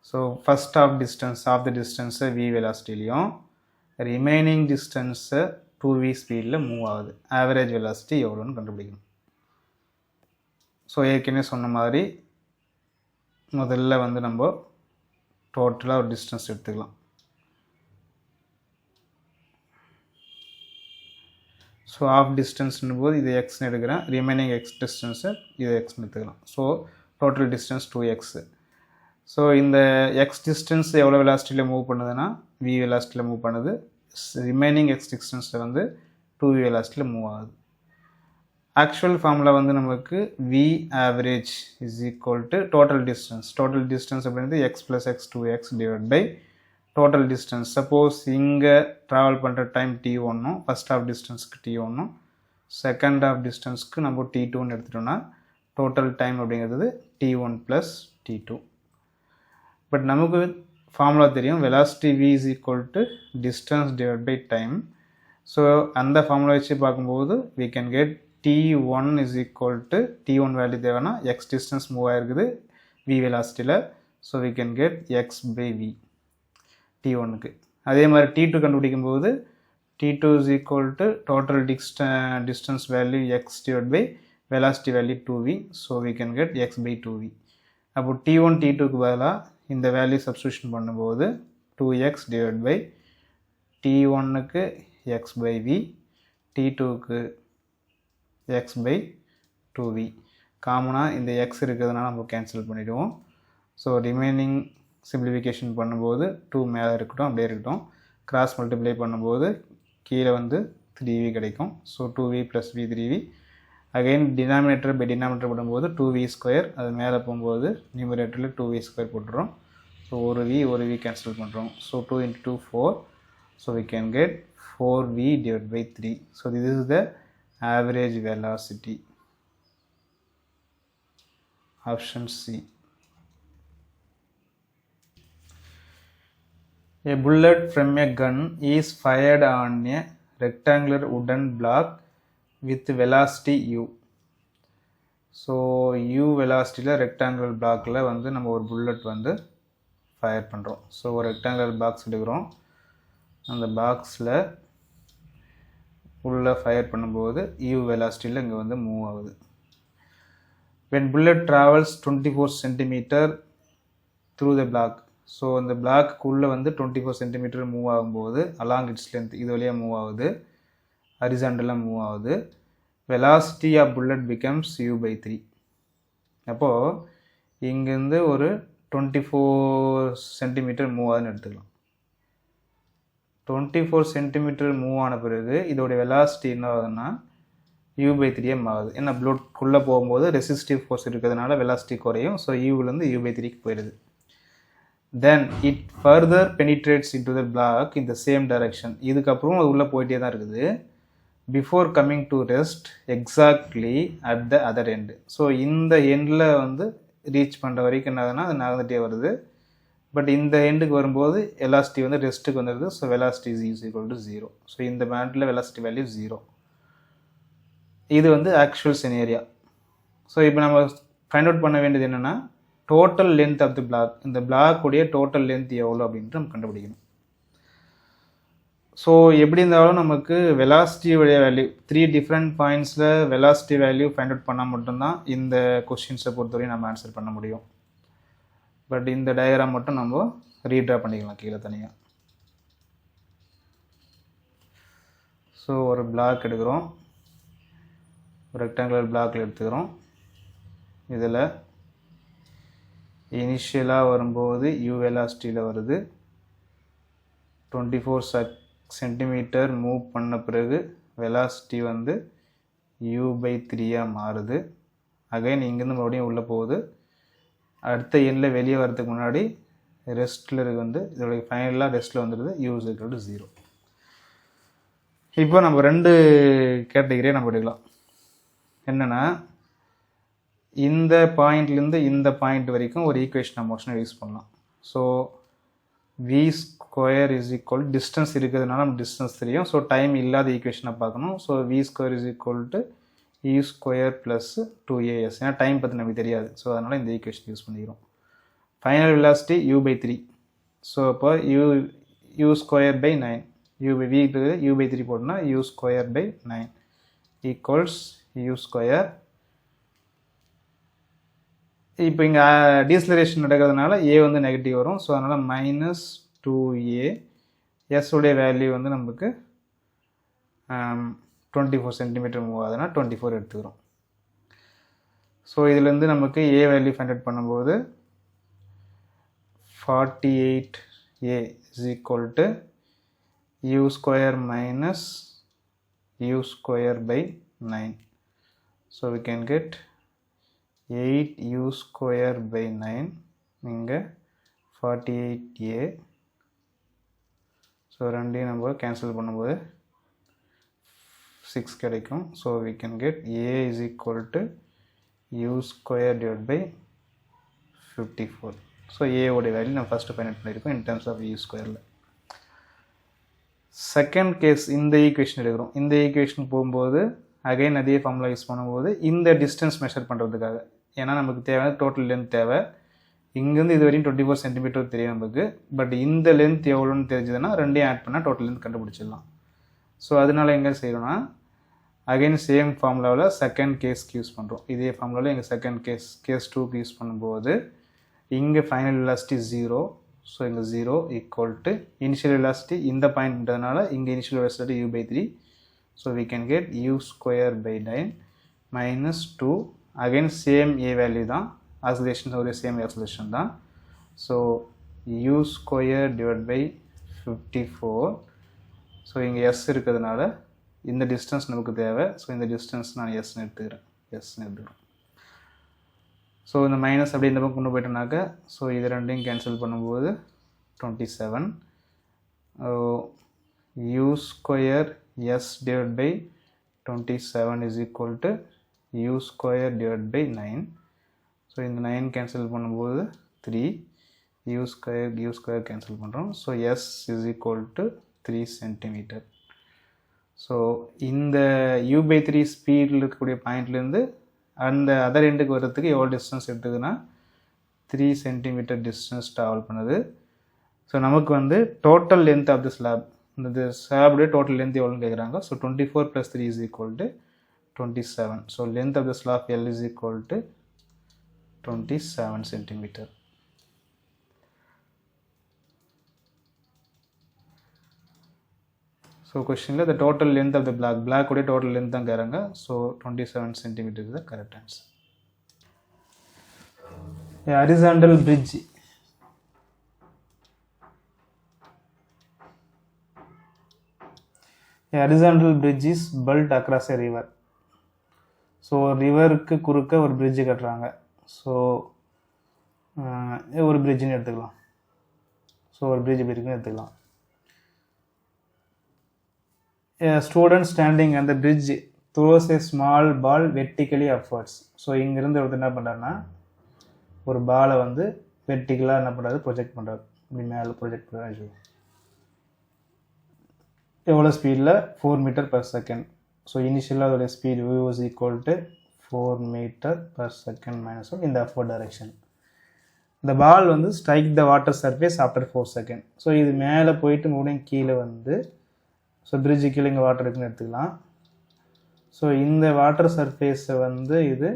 So first half the distance v velocity-லையும் remaining distance 2v ஸ்பீடில் move ஆகுது. Average velocity எவ்வளோன்னு கண்டுபிடிக்கணும். So ஏற்கனவே சொன்ன மாதிரி முதல்ல வந்து நம்ம டோட்டலாக ஒரு டிஸ்டன்ஸ் எடுத்துக்கலாம். ஸோ ஆஃப் டிஸ்டன்ஸ்னும் போது இது எக்ஸ்னு எடுக்கிறேன், ரிமைனிங் எக்ஸ் டிஸ்டன்ஸு இது எக்ஸ்னு எடுத்துக்கலாம். So total distance 2x. So இந்த எக்ஸ் டிஸ்டன்ஸ் எவ்வளோ வெலாசிட்டியில் மூவ் பண்ணுதுன்னா v வெலாசிட்டியில் மூவ் பண்ணுது, ரிமைனிங் எக்ஸ் டிஸ்டன்ஸில் வந்து 2v வெலாசிட்டியில் மூவ் ஆகுது. ஆக்சுவல் ஃபார்முலா வந்து நமக்கு v average is equal to total distance அப்படின்றது x plus x 2x divide by total distance. Suppose இங்கே ட்ராவல் பண்ணுற டைம் t1, ஃபஸ்ட் ஆஃப் டிஸ்டன்ஸ்க்கு t1, செகண்ட் ஆஃப் டிஸ்டன்ஸ்க்கு நம்ம t2ன்னு எடுத்துட்டோம்னா டோட்டல் டைம் அப்படிங்கிறது t1 ப்ளஸ் t2. பட் நமக்கு ஃபார்முலா தெரியும், velocity v is equal to distance divide by time. So அந்த ஃபார்முலா வச்சு பார்க்கும்போது we can get t1 is equal to t1 value தேவைன்னா x டிஸ்டன்ஸ் மூவ் ஆகிருக்குது v வெலாசிட்டியில். So we can get x by v t1க்கு. அதே மாதிரி t2 கண்டுபிடிக்கும் போது t2 is equal to total distance value x divided by velocity value 2v. So we can get x by 2v. அப்போ t1 t2க்கு பதிலாக இந்த வேல்யூ சப்ஸ்டியூஷன் பண்ணும்போது 2x divided by t1க்கு x by v, t2க்கு x by 2v. காமனாக இந்த x இருக்கிறதுனால நம்ம cancel பண்ணிவிடுவோம். So remaining simplification பண்ணும்போது 2 மேலே இருக்கட்டும், அப்படியே இருக்கட்டும். கிராஸ் மல்டிப்ளை பண்ணும்போது கீழே வந்து 3v கிடைக்கும். So 2v plus v 3v. Again denominator by denominator பண்ணும்போது 2v ஸ்கொயர், அது மேலே போகும்போது நியூமரேட்டரில் 2v ஸ்கொயர் போட்டுறோம். ஸோ ஒரு v கேன்சல் பண்ணுறோம். So 2 into 2 4. So we can get 4v divided by 3. So this is the average velocity. Option C. A bullet from a gun is fired on a rectangular wooden block with velocity u. So u வெலாசிட்டியில் rectangular பிளாக்கில் வந்து நம்ம ஒரு bullet வந்து fire பண்ணுறோம். So ஒரு rectangular box எடுக்கிறோம், அந்த பாக்ஸில் உள்ளே ஃபயர் பண்ணும்போது u வெலாசிட்டியில் இங்கே வந்து மூவ் ஆகுது. when bullet travels 24 cm through the block. So இந்த பிளாக்குள்ளே வந்து 24 cm மூவ் ஆகும்போது அலாங் இட்ஸ் லென்த் இது வழியாக மூவ் ஆகுது, ஹரிசாண்டலாக மூவ் ஆகுது. velocity of bullet becomes u by 3. அப்போது இங்கேருந்து ஒரு 24 சென்டிமீட்டர் மூவ் ஆகுதுன்னு எடுத்துக்கலாம். 24 சென்டிமீட்டர் மூவ் ஆன பிறகு இதோடைய வெலாசிட்டி என்ன ஆகுதுன்னா u/3 ஆகுது. ஏன்னா ப்ளூக்குள்ளே போகும்போது ரெசிஸ்டிவ் ஃபோர்ஸ் இருக்கிறதுனால வெலாசிட்டி குறையும். ஸோ யூவிலேருந்து u/3க்கு போயிடுது. Then it further penetrates into the block in the same direction. இதுக்கப்புறம் அது உள்ளே போயிட்டே தான் இருக்குது. Before coming to rest exactly at the other end. So இந்த எண்டில் வந்து ரீச் பண்ணுற வரைக்கும் என்ன ஆகுதுன்னா அது நகர்ந்துகிட்டே வருது. பட் இந்த எண்டுக்கு வரும்போது வெலாசிட்டி வந்து ரெஸ்ட்டுக்கு வந்துடுது. So velocity is equal to 0. So இந்த பேண்டில் வெலாசிட்டி வேல்யூ 0. இது வந்து ஆக்சுவல் சினேரியா. ஸோ இப்போ நம்ம ஃபைண்ட் அவுட் பண்ண வேண்டியது என்னென்னா total length of the block. இந்த பிளாக்குடைய டோட்டல் லென்த் எவ்வளோ அப்படின்ட்டு நம்ம கண்டுபிடிக்கணும். ஸோ எப்படி இருந்தாலும் நமக்கு வெலாசிட்டியுடைய வேல்யூ 3 டிஃப்ரெண்ட் பாயிண்ட்ஸில் வெலாசிட்டி வேல்யூ ஃபைண்ட் அவுட் பண்ணால் மட்டும்தான் இந்த கொஸ்டின்ஸை பொறுத்தவரையும் நம்ம ஆன்சர் பண்ண முடியும். பட் இந்த டயக்ராம் மட்டும் நம்ம ரீட்ரா பண்ணிக்கலாம் கீழே தனியாக. ஸோ ஒரு பிளாக் எடுக்கிறோம், ஒரு ரெக்டாங்குலர் பிளாக்கில் எடுத்துக்கிறோம். இதில் இனிஷியலாக வரும்போது u வெலாசிட்டியில் வருது. 24 சென்டிமீட்டர் மூவ் பண்ண பிறகு வெலாசிட்டி வந்து u/3 மாறுது. அகைன் இங்கேருந்து மறுபடியும் உள்ளே போகுது. அடுத்த எண்ணில் வெளியே வரதுக்கு முன்னாடி ரெஸ்ட்டில் வந்து இதோடைய ஃபைனலாக ரெஸ்ட்டில் வந்துடுது. u=0. இப்போ நம்ம 2 கேட்டகரியை நம்ம எடுக்கலாம். என்னென்னா இந்த பாயிண்ட்லேருந்து இந்த பாயிண்ட் வரைக்கும் ஒரு ஈக்குவேஷன் ஆஃப் மோஷனை யூஸ் பண்ணலாம். So v² is equal distance இருக்கிறதுனால நம்ம டிஸ்டன்ஸ் தெரியும். ஸோ டைம் இல்லாத ஈக்குவேஷனை பார்க்கணும். So v² is equal to u² plus 2as. ஏன்னா டைம் பற்றி நமக்கு தெரியாது. ஸோ அதனால் இந்த ஈக்குவேஷன் யூஸ் பண்ணிக்கிறோம். Final velocity u/3. ஸோ அப்போ u²/9 u/3 போட்டோம்னா u²/9 ஈக்குவல்ஸ் u². இப்போ இங்கே டீசலரேஷன் நடக்கிறதுனால a வந்து நெகட்டிவ் வரும். ஸோ அதனால் -2a. s உடைய வேல்யூ வந்து நமக்கு 24 சென்டிமீட்டர் மூவ் ஆகுதுன்னா 24 எடுத்துக்கிறோம். ஸோ இதுலேருந்து நமக்கு a வேல்யூ ஃபைண்ட் அவுட் பண்ணும்போது 48a is equal to u² minus u²/9. So we can get 8u²/9 இங்கே 48a. ஸோ ரெண்டையும் நம்ம கேன்சல் பண்ணும்போது 6 கிடைக்கும். So we can get a is equal to u²/54. So a உடைய value நம்ம first find out பண்ணியிருக்கோம் in terms of u². Second case இந்த equation எடுக்கிறோம். இந்த ஈக்குவேஷன் போகும்போது அகைன் அதே ஃபார்முலா யூஸ் பண்ணும்போது இந்த டிஸ்டன்ஸ் மெஷர் பண்ணுறதுக்காக, ஏன்னா நமக்கு தேவையான டோட்டல் லென்த் தேவை. இங்கேருந்து இது வரையும் 24 சென்டிமீட்டர் தெரியும் நமக்கு. பட் இந்த லென்த் எவ்வளோன்னு தெரிஞ்சதுன்னா ரெண்டையும் ஆட் பண்ணால் டோட்டல் லென்த் கண்டுபிடிச்சிடலாம். ஸோ அதனால் எங்கே செய்யணும்னா அகைன் சேம் ஃபார்முலாவில் செகண்ட் கேஸ்க்கு யூஸ் பண்ணுறோம். இதே ஃபார்முலாவில் எங்கள் செகண்ட் கேஸ் 2க்கு யூஸ் பண்ணும்போது இங்கே ஃபைனல் வெலாசிட்டி 0. ஸோ இங்கே 0 ஈக்குவல் டு இனிஷியல் வெலாசிட்டி இந்த பாயிண்ட்ன்றதுனால இங்கே initial velocity u/3. So we can get u²/9 minus 2. Again same a value தான், ஆக்சிலேஷன் ஒரு சேம் ஆக்சிலேஷன் தான். So u²/54. ஸோ இங்கே s இருக்கிறதுனால இந்த டிஸ்டன்ஸ் நமக்கு தேவை. ஸோ இந்த டிஸ்டன்ஸ் நான் எஸ்ன்னு எடுத்துக்கிறேன். ஸோ இந்த மைனஸ் அப்படி இந்த பக்கம் கொண்டு போயிட்டோம்னாக்க ஸோ இது ரெண்டையும் கேன்சல் பண்ணும்போது 27. u²s/27 is equal to u²/9. So இந்த 9 கேன்சல் பண்ணும்போது 3. u² கேன்சல் பண்ணுறோம். So s is equal to 3 centimetre. So இந்த u/3 ஸ்பீடில் இருக்கக்கூடிய பாயிண்ட்லேருந்து அந்த அதர் எண்டுக்கு வர்றதுக்கு எவ்வளோ டிஸ்டன்ஸ் எடுத்துக்குன்னா 3 சென்டிமீட்டர் டிஸ்டன்ஸ் ட்ராவல் பண்ணுது. ஸோ நமக்கு வந்து total length of the slab, இந்த ஸ்லாபுடைய டோட்டல் லென்த் எவ்வளோன்னு கேட்குறாங்க. So 24 + 3 is equal to 27. So length of the slab L is equal to 27 centimetre. So கொஸ்டினில் the total length of the block உடைய total length தான் கேட்குறாங்க. So 27 centimetre is the correct answer. Horizontal bridge A horizontal bridge is built across a river. So ரிவருக்கு குறுக்க ஒரு fridge கட்டுறாங்க. So ஒரு பிரிட்ஜுன்னு எடுத்துக்கலாம். ஸோ ஒரு பிரிட்ஜ் எப்படி இருக்குன்னு எடுத்துக்கலாம். ஸ்டூடெண்ட் ஸ்டாண்டிங் அந்த பிரிட்ஜ் த்ரோஸ் ஏ ஸ்மால் பால் வெர்டிக்கலி அப்வர்ட்ஸ். ஸோ இங்கேருந்து ஒருத்தர் என்ன பண்ணுறாருன்னா ஒரு பாலை வந்து வெர்டிக்கலாக என்ன பண்ணுறாரு, ப்ரொஜெக்ட் பண்ணுறாரு. இப்படி மேலே ப்ரொஜெக்ட் பண்ணுறாரு. எவ்வளோ ஸ்பீடில் 4 மீட்டர் பர் செகண்ட். ஸோ இனிஷியலாக அதோடைய speed v was equal to 4 metre per second minus 1 இந்த upward direction. இந்த பால் வந்து strike the water surface after 4 second. So இது மேலே போயிட்டு மறுபடியும் கீழே வந்து ஸோ பிரிட்ஜு கீழே இங்கே வாட்டர் இருக்குன்னு எடுத்துக்கலாம். ஸோ இந்த வாட்டர் சர்ஃபேஸை வந்து இது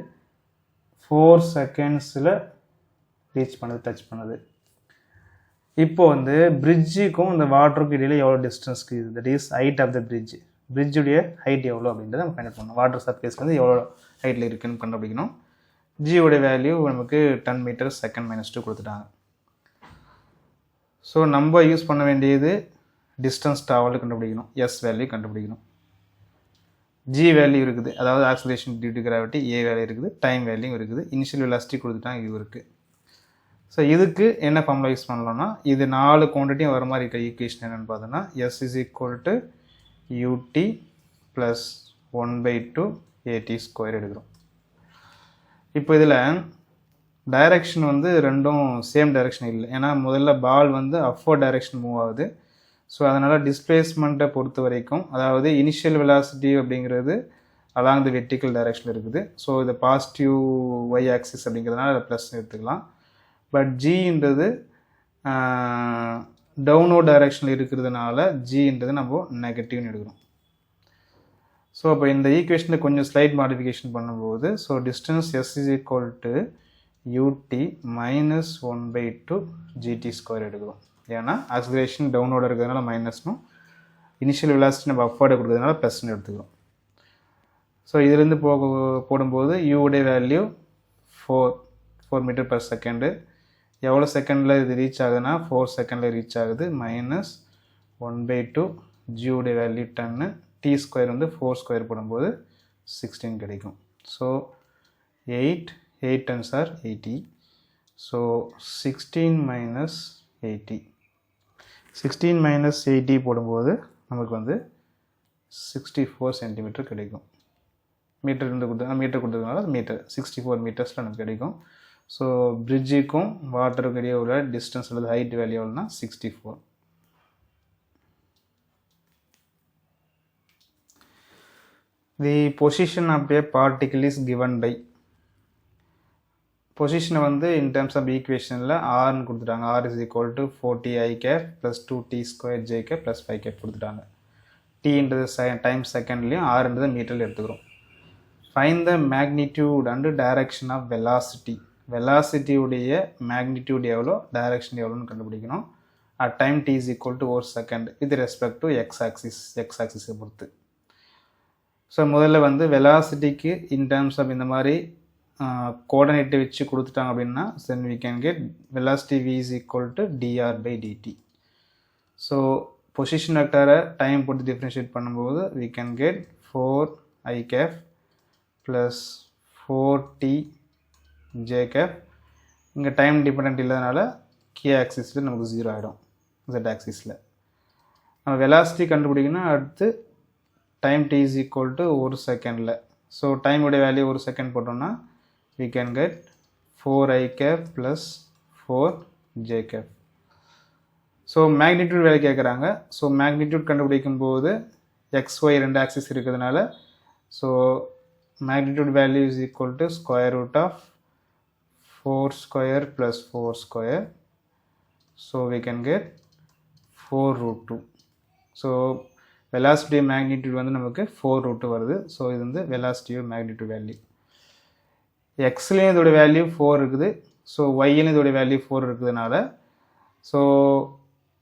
4 செகண்ட்ஸில் ரீச் பண்ணுது, டச் பண்ணுது. இப்போ வந்து பிரிட்ஜுக்கும் இந்த வாட்டருக்கும் இடையில எவ்வளோ டிஸ்டன்ஸ்க்கு இது, that is height of the bridge. பிரிட்ஜுடைய ஹைட் எவ்வளோ அப்படின்றத நம்ம ஃபைண்ட் பண்ணணும். வாட்டர் சர்ஃபேஸ்க்கு வந்து எவ்வளோ ஹைட்டில் இருக்குன்னு கண்டுபிடிக்கணும். ஜியோடைய வேல்யூ நமக்கு 10 மீட்டர் செகண்ட் மைனஸ் 2 கொடுத்துட்டாங்க. ஸோ நம்ம யூஸ் பண்ண வேண்டியது டிஸ்டன்ஸ் ட்ராவல் கண்டுபிடிக்கணும், எஸ் வேல்யூ கண்டுபிடிக்கணும். ஜி வேல்யூ இருக்குது, அதாவது acceleration due to gravity, A value இருக்குது, டைம் வேல்யூ இருக்குது, இனிஷியல் வெலாசிட்டி கொடுத்துட்டாங்க, இது இருக்குது. ஸோ இதுக்கு என்ன ஃபார்முலா யூஸ் பண்ணலாம்னா இது 4 குவான்டிட்டியும் வர மாதிரி இருக்க ஈக்குவேஷன் என்னென்னு பார்த்தோன்னா s is equal to u t plus 1/2 a t square எடுக்கிறோம். இப்போ இதில் டைரெக்ஷன் வந்து ரெண்டும் சேம் டைரெக்ஷன் இல்லை. ஏன்னா முதல்ல பால் வந்து அப்வர்ட் டைரெக்ஷன் மூவ் ஆகுது. ஸோ அதனால் டிஸ்பிளேஸ்மெண்ட்டை பொறுத்த வரைக்கும், அதாவது இனிஷியல் வெலாசிட்டி அப்படிங்கிறது அலாங் தி வெர்டிக்கல் டைரெக்ஷன் இருக்குது. ஸோ இது பாசிட்டிவ் ஒய் ஆக்சிஸ் அப்படிங்கிறதுனால அதை ப்ளஸ் எடுத்துக்கலாம். பட் ஜின்றது டவுன்வர்ட் டைரெக்ஷனில் இருக்கிறதுனால ஜின்றது நம்ம நெகட்டிவ்னு எடுக்கிறோம். ஸோ அப்போ இந்த ஈக்குவேஷனில் கொஞ்சம் ஸ்லைட் மாடிஃபிகேஷன் பண்ணும்போது so distance s is equal to u t minus 1/2 g t square எடுக்கிறோம். ஏன்னா ஆக்சிலரேஷன் டவுன்வர்டு இருக்கிறதுனால மைனஸ்னும், இனிஷியல் வெலாசிட்டி நம்ம அப்வர்டை கொடுக்குறதுனால ப்ளஸ்ன்னு எடுத்துக்கிறோம். ஸோ இதுலேருந்து போடும்போது யூடைய வேல்யூ 4 மீட்டர் பர் செகண்டு. எவ்வளோ செகண்டில் இது ரீச் ஆகுதுன்னா 4 செகண்டில் ரீச் ஆகுது. மைனஸ் 1/2 ஜியோடைய வேல்யூ 10, டி ஸ்கொயர் வந்து 4 ஸ்கொயர் போடும்போது 16 கிடைக்கும். So 8 10s are 80. So 16 minus 80, 16 minus 80 போடும்போது நமக்கு வந்து 64 சென்டிமீட்டர் கிடைக்கும். மீட்டர் கொடுத்ததுனால மீட்டர் 64 மீட்டர்ஸில் நமக்கு கிடைக்கும். ஸோ பிரிட்ஜுக்கும் வாட்டருக்கு இடையே உள்ள டிஸ்டன்ஸ் அல்லது ஹைட் வேல்யூ எவ்வளோனா 64. The position of a particle is given by, பொசிஷனை வந்து இன் டேர்ம்ஸ் ஆஃப் ஈக்குவேஷனில் ஆர்னு கொடுத்துட்டாங்க. R is equal to 40 i cap plus 2t ஸ்கொயர் ஜே கேப் ப்ளஸ் 5 கேப் கொடுத்துட்டாங்க. டீன்றது டைம் செகண்ட்லேயும் ஆர்ன்றது மீட்டரில் எடுத்துக்கிறோம். Find the magnitude and direction of velocity. வெலாசிட்டியுடைய மேக்னிடியூட் எவ்வளோ, டைரக்ஷன் எவ்வளோன்னு கண்டுபிடிக்கணும். At time t is equal to 1 second with respect to x ஆக்சிஸை பொறுத்து. ஸோ முதல்ல வந்து வெலாசிட்டிக்கு இன் டேர்ம்ஸ் ஆஃப் இந்த மாதிரி கோஆர்டினேட்டை வச்சு கொடுத்துட்டாங்க அப்படின்னா then we can get velocity v is equal to dr by dt. So position வெக்டரை டைம் போட்டு டிஃப்ரென்ஷியேட் பண்ணும்போது we can get 4i cap plus 4t J cap. இங்கே டைம் டிபெண்ட் இல்லாதனால கே ஆக்சிஸில் நமக்கு 0 ஆகிடும். Z ஆக்சிஸில் நம்ம வெலாசிட்டி கண்டுபிடிக்கணும். அடுத்து time t is equal to 1 செகண்டில். ஸோ டைமுடைய வேல்யூ 1 செகண்ட் போட்டோம்னா we can get 4i cap plus 4j cap. So magnitude வேலை கேட்குறாங்க. ஸோ மேக்னிடியூட் கண்டுபிடிக்கும் போது xy 2 ஆக்சிஸ் இருக்கிறதுனால so magnitude value is equal to square root of 4 square plus 4 square. So we can get 4√2. So velocity magnitude வந்து நமக்கு 4√2 வருது. So இது வந்து வெலாசிட்டியோட மேக்னிடியூட் வேல்யூ. எக்ஸ்லேயும் இதோட வேல்யூ 4 இருக்குது. ஸோ ஒய்லையும் இதோட வேல்யூ 4 இருக்கிறதுனால so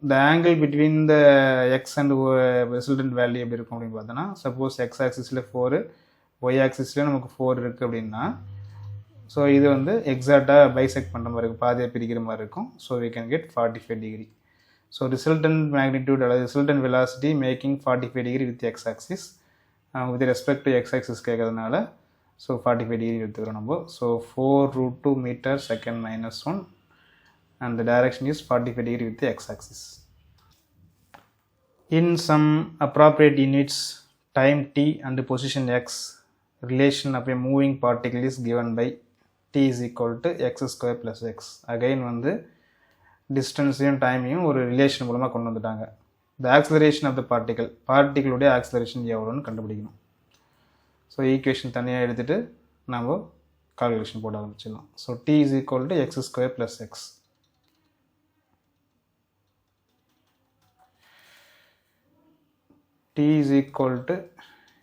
the angle between the X and resultant value எப்படி இருக்கும் அப்படின்னு பார்த்தோன்னா சப்போஸ் எக்ஸ் ஆக்சிஸில் 4, ஒய் ஆக்சிஸ்லேயும் நமக்கு 4 இருக்குது அப்படின்னா ஸோ இது வந்து எக்ஸாக்டாக பைசெக்ட் பண்ணுற மாதிரி இருக்கும், பாதியாக பிரிக்கிற மாதிரி இருக்கும். So we can get 45 degree. So resultant magnitude அல்லது resultant velocity making 45 degree with x axis with respect to x axis கேட்கறதுனால ஸோ 45 டிகிரி எடுத்துக்கிறோம் நம்ம. So 4√2 metre second minus 1 and the direction is 45 degree with the x-axis. In some appropriate units, time t and position x, relation of a moving particle is given by t is equal to x square plus x. Again வந்து டிஸ்டன்ஸையும் டைமையும் ஒரு relation மூலமாக கொண்டு வந்துட்டாங்க. The acceleration of the particle உடைய acceleration எவ்வளோன்னு கண்டுபிடிக்கணும். So equation தனியாக எடுத்துகிட்டு நம்ம கால்குலேஷன் போட ஆரம்பிச்சிடலாம். So t is equal to x square plus x. t is equal to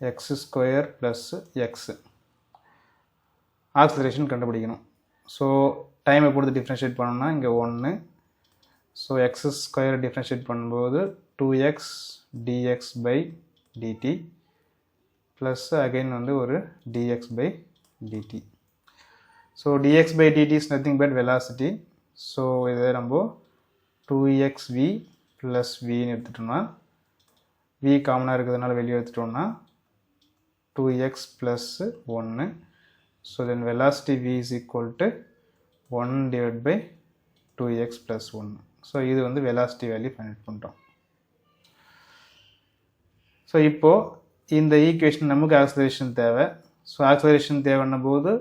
x square plus x. Acceleration கண்டுபிடிக்கணும். ஸோ டைமை பொறுத்து டிஃப்ரென்ஷியேட் பண்ணோம்னா இங்கே 1. ஸோ எக்ஸ் ஸ்கொயர் டிஃப்ரென்ஷியேட் பண்ணும்போது 2x dx by dt plus again வந்து ஒரு dx by dt. So dx by dt is nothing but velocity. So இதை நம்ம 2xv plus vன்னு எடுத்துட்டோம்னா v காமனாக இருக்கிறதுனால வெளியே எடுத்துட்டோம்னா 2x plus 1. So then velocity v is equal to 1 divided by 2x plus 1. So இது வந்து velocity வேல்யூ ஃபைண்ட் பண்ணிட்டோம். ஸோ இப்போது இந்த ஈக்குவேஷன் நமக்கு ஆக்சிலரேஷன் தேவை. ஸோ ஆக்சிலரேஷன் தேவைன்னும் போது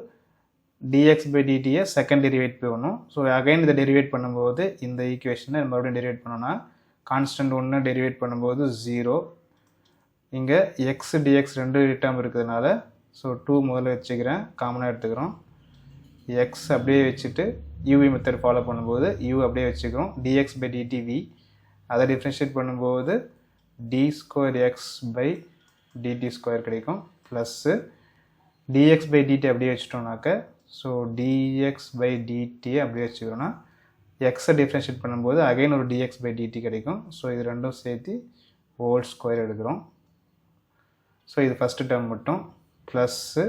dx by dtயை செகண்ட் டெரிவேட் பண்ணணும். ஸோ அகைன் இதை டெரிவேட் பண்ணும்போது இந்த ஈக்குவேஷனை மறுபடியும் டெரிவேட் பண்ணோன்னா கான்ஸ்டன்ட் 1 டெரிவேட் பண்ணும்போது 0. இங்கே எக்ஸ் டிஎக்ஸ் ரெண்டு டேர்ம் இருக்கிறதுனால ஸோ 2 முதல்ல வச்சுக்கிறேன், காமனாக எடுத்துக்கிறோம். எக்ஸ் அப்படியே வச்சுட்டு யூவி மெத்தட் ஃபாலோ பண்ணும்போது யூ அப்படியே வச்சுக்கிறோம். டிஎக்ஸ் பை டிடி வி அதை டிஃப்ரென்ஷியேட் பண்ணும்போது d square x by DD square கிடைக்கும். ப்ளஸ்ஸு டிஎக்ஸ் பை டிடி அப்படியே வச்சுட்டோம்னாக்க ஸோ டிஎக்ஸ் பை டிடியை அப்படியே வச்சுக்கிறோன்னா எக்ஸை டிஃப்ரென்ஷியேட் பண்ணும்போது அகைன் ஒரு dx by dt கிடைக்கும். ஸோ இது ரெண்டும் சேர்த்து ஹோல் ஸ்கொயர் எடுக்கிறோம். ஸோ இது ஃபஸ்ட்டு டேர்ம் மட்டும் plus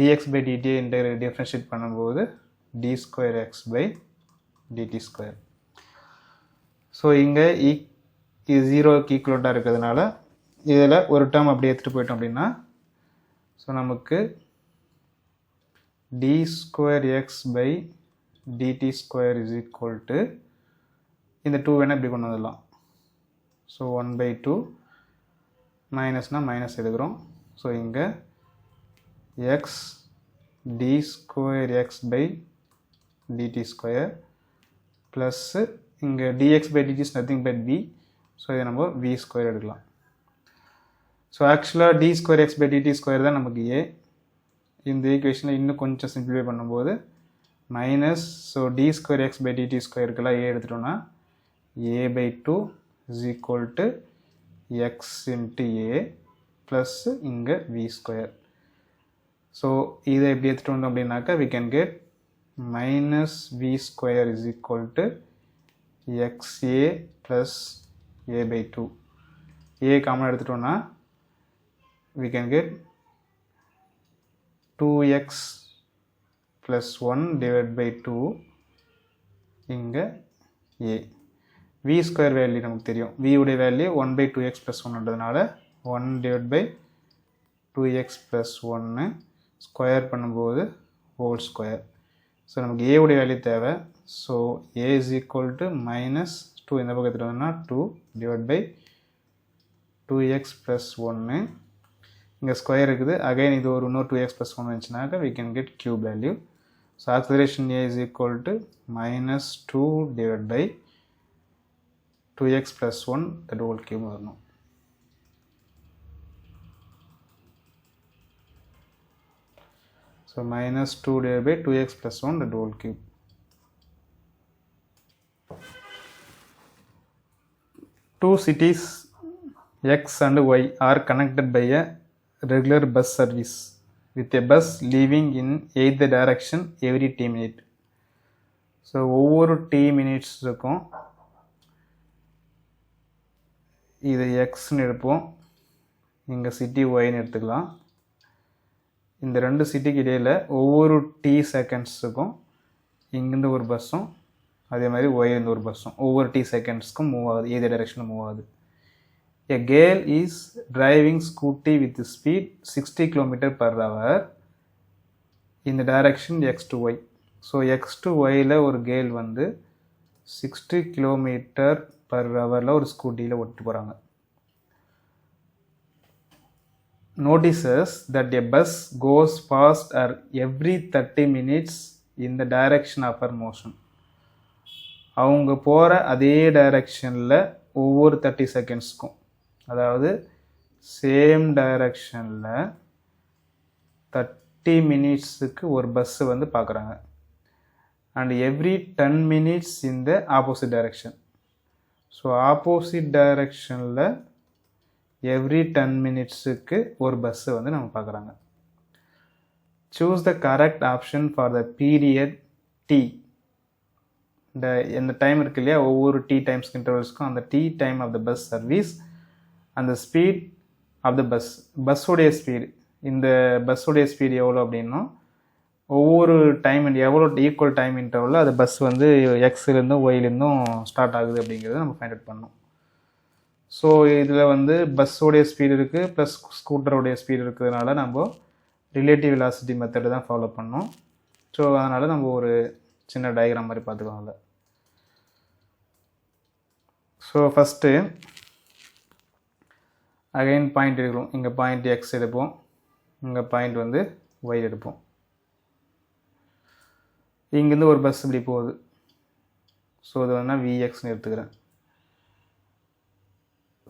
dx by dt differentiate பண்ணும்போது d square x by dt square. So இங்கே இது 0க்கு ஈக்குவலண்ட்டாக இருக்கிறதுனால இதில் ஒரு டேர்ம் அப்படியே எடுத்துகிட்டு போயிட்டோம் அப்படின்னா ஸோ நமக்கு d square x by dt square is equal to இந்த 2 வேணால் இப்படி கொண்டு வந்துடலாம். ஸோ 1/2 மைனஸ்னால் மைனஸ் எடுக்கிறோம். ஸோ இங்கே x d square x by DD square plus இங்கே d x by d t is nothing but b. So இதை நம்ம வி ஸ்கொயர் எடுக்கலாம். ஸோ ஆக்சுவலாக d square x by DD square தான் நமக்கு ஏ. இந்த ஈக்குவேஷனை இன்னும் கொஞ்சம் சிம்பிளிஃபை பண்ணும்போது minus so d square x by d t ஸ்கொயருக்கெல்லாம் ஏ எடுத்துட்டோம்னா a/2 is equal to x into a plus இங்கே வி ஸ்கொயர். ஸோ இதை எப்படி எடுத்துகிட்டு வந்தோம் அப்படின்னாக்கா we can get minus v square is equal to x a plus a/2. A common எடுத்துட்டோம்னா we can get 2x plus 1 divided by 2 இங்கே a. v square value நமக்கு தெரியும். v உடைய value 1/2x plus 1ன்றதுனால 1 divided by 2x plus 1 square பண்ணும்போது whole square. So நமக்கு a உடைய value தேவை. So a is equal to minus 2 இந்த பக்கத்தில் வந்தோம்னா 2 divided by 2x plus 1. இங்கே ஸ்கொயர் இருக்குது. அகைன் இது ஒரு இன்னொரு 2x plus 1 வந்துச்சுனாக்கா we can get cube value. So acceleration A is equal to minus 2 divided by 2x plus 1 the whole cube வரணும். So minus 2 divided by 2x plus 1 the whole cube. Two cities X and Y are connected by a regular bus service with a bus leaving in either direction every t minute. So ஒவ்வொரு t மினிட்ஸுக்கும் இது எக்ஸ்ன்னு எடுப்போம், இங்கே city ஒய்ன்னு எடுத்துக்கலாம். இந்த ரெண்டு சிட்டிக்கு இடையில் ஒவ்வொரு t செகண்ட்ஸுக்கும் இங்கேருந்து ஒரு பஸ்ஸும் அதே மாதிரி ஒயிலேருந்து ஒரு பஸ்ஸும் ஒவ்வொரு t செகண்ட்ஸ்க்கும் மூவ் ஆகுது, ஏதே டைரெக்ஷனில் மூவ் ஆகுது. A girl is driving scooty with speed 60 km/h in the direction x to y. So x to yல ஒரு கேர்ள் வந்து 60 km/h ஒரு ஸ்கூட்டியில் ஓட்டிட்டு போகிறாங்க. Notices that a bus goes past her every 30 minutes in the direction of her motion. அவங்க போகிற அதே டைரக்ஷனில் ஒவ்வொரு 30 செகண்ட்ஸ்க்கும், அதாவது சேம் டைரக்ஷனில் 30 மினிட்ஸுக்கு ஒரு பஸ்ஸு வந்து பார்க்குறாங்க. And every 10 minutes in the opposite direction. So opposite டைரக்ஷனில் எவ்ரி 10 மினிட்ஸுக்கு ஒரு பஸ்ஸு வந்து நம்ம பார்க்குறாங்க. Choose the correct option for the period T. இந்த டைம் இருக்கு இல்லையா, ஒவ்வொரு டி டைம்ஸ்க்கு இன்டர்வல்ஸ்க்கும் அந்த T time of the bus service, அந்த ஸ்பீட் ஆஃப் த பஸ், பஸ்ஸுடைய ஸ்பீடு, இந்த பஸ்ஸுடைய ஸ்பீடு எவ்வளோ அப்படின்னா ஒவ்வொரு டைம் எவ்வளோ ஈக்குவல் டைம் இன்டர்வலில் அது பஸ் வந்து எக்ஸ்லேருந்தும் ஒய்லேருந்தும் ஸ்டார்ட் ஆகுது அப்படிங்கிறத நம்ம ஃபைண்ட் அவுட் பண்ணோம். ஸோ இதில் வந்து பஸ்ஸோடைய ஸ்பீடு இருக்குது ப்ளஸ் ஸ்கூட்டருடைய ஸ்பீடு இருக்கிறதுனால நம்ம ரிலேட்டிவ் வெலாசிட்டி மெத்தடு தான் ஃபாலோ பண்ணோம். ஸோ அதனால் நம்ம ஒரு சின்ன டயக்ராம் மாதிரி பார்த்துக்கலாம். அதில் ஸோ ஃபஸ்ட்டு அகைன் பாயிண்ட் எடுக்கிறோம். இங்கே பாயிண்ட் எக்ஸ் எடுப்போம், இங்கே பாயிண்ட் வந்து ஒய் எடுப்போம். இங்கேருந்து ஒரு பஸ் இப்படி போகுது. ஸோ இது வந்து நான் விஎக்ஸ்னு எடுத்துக்கிறேன்.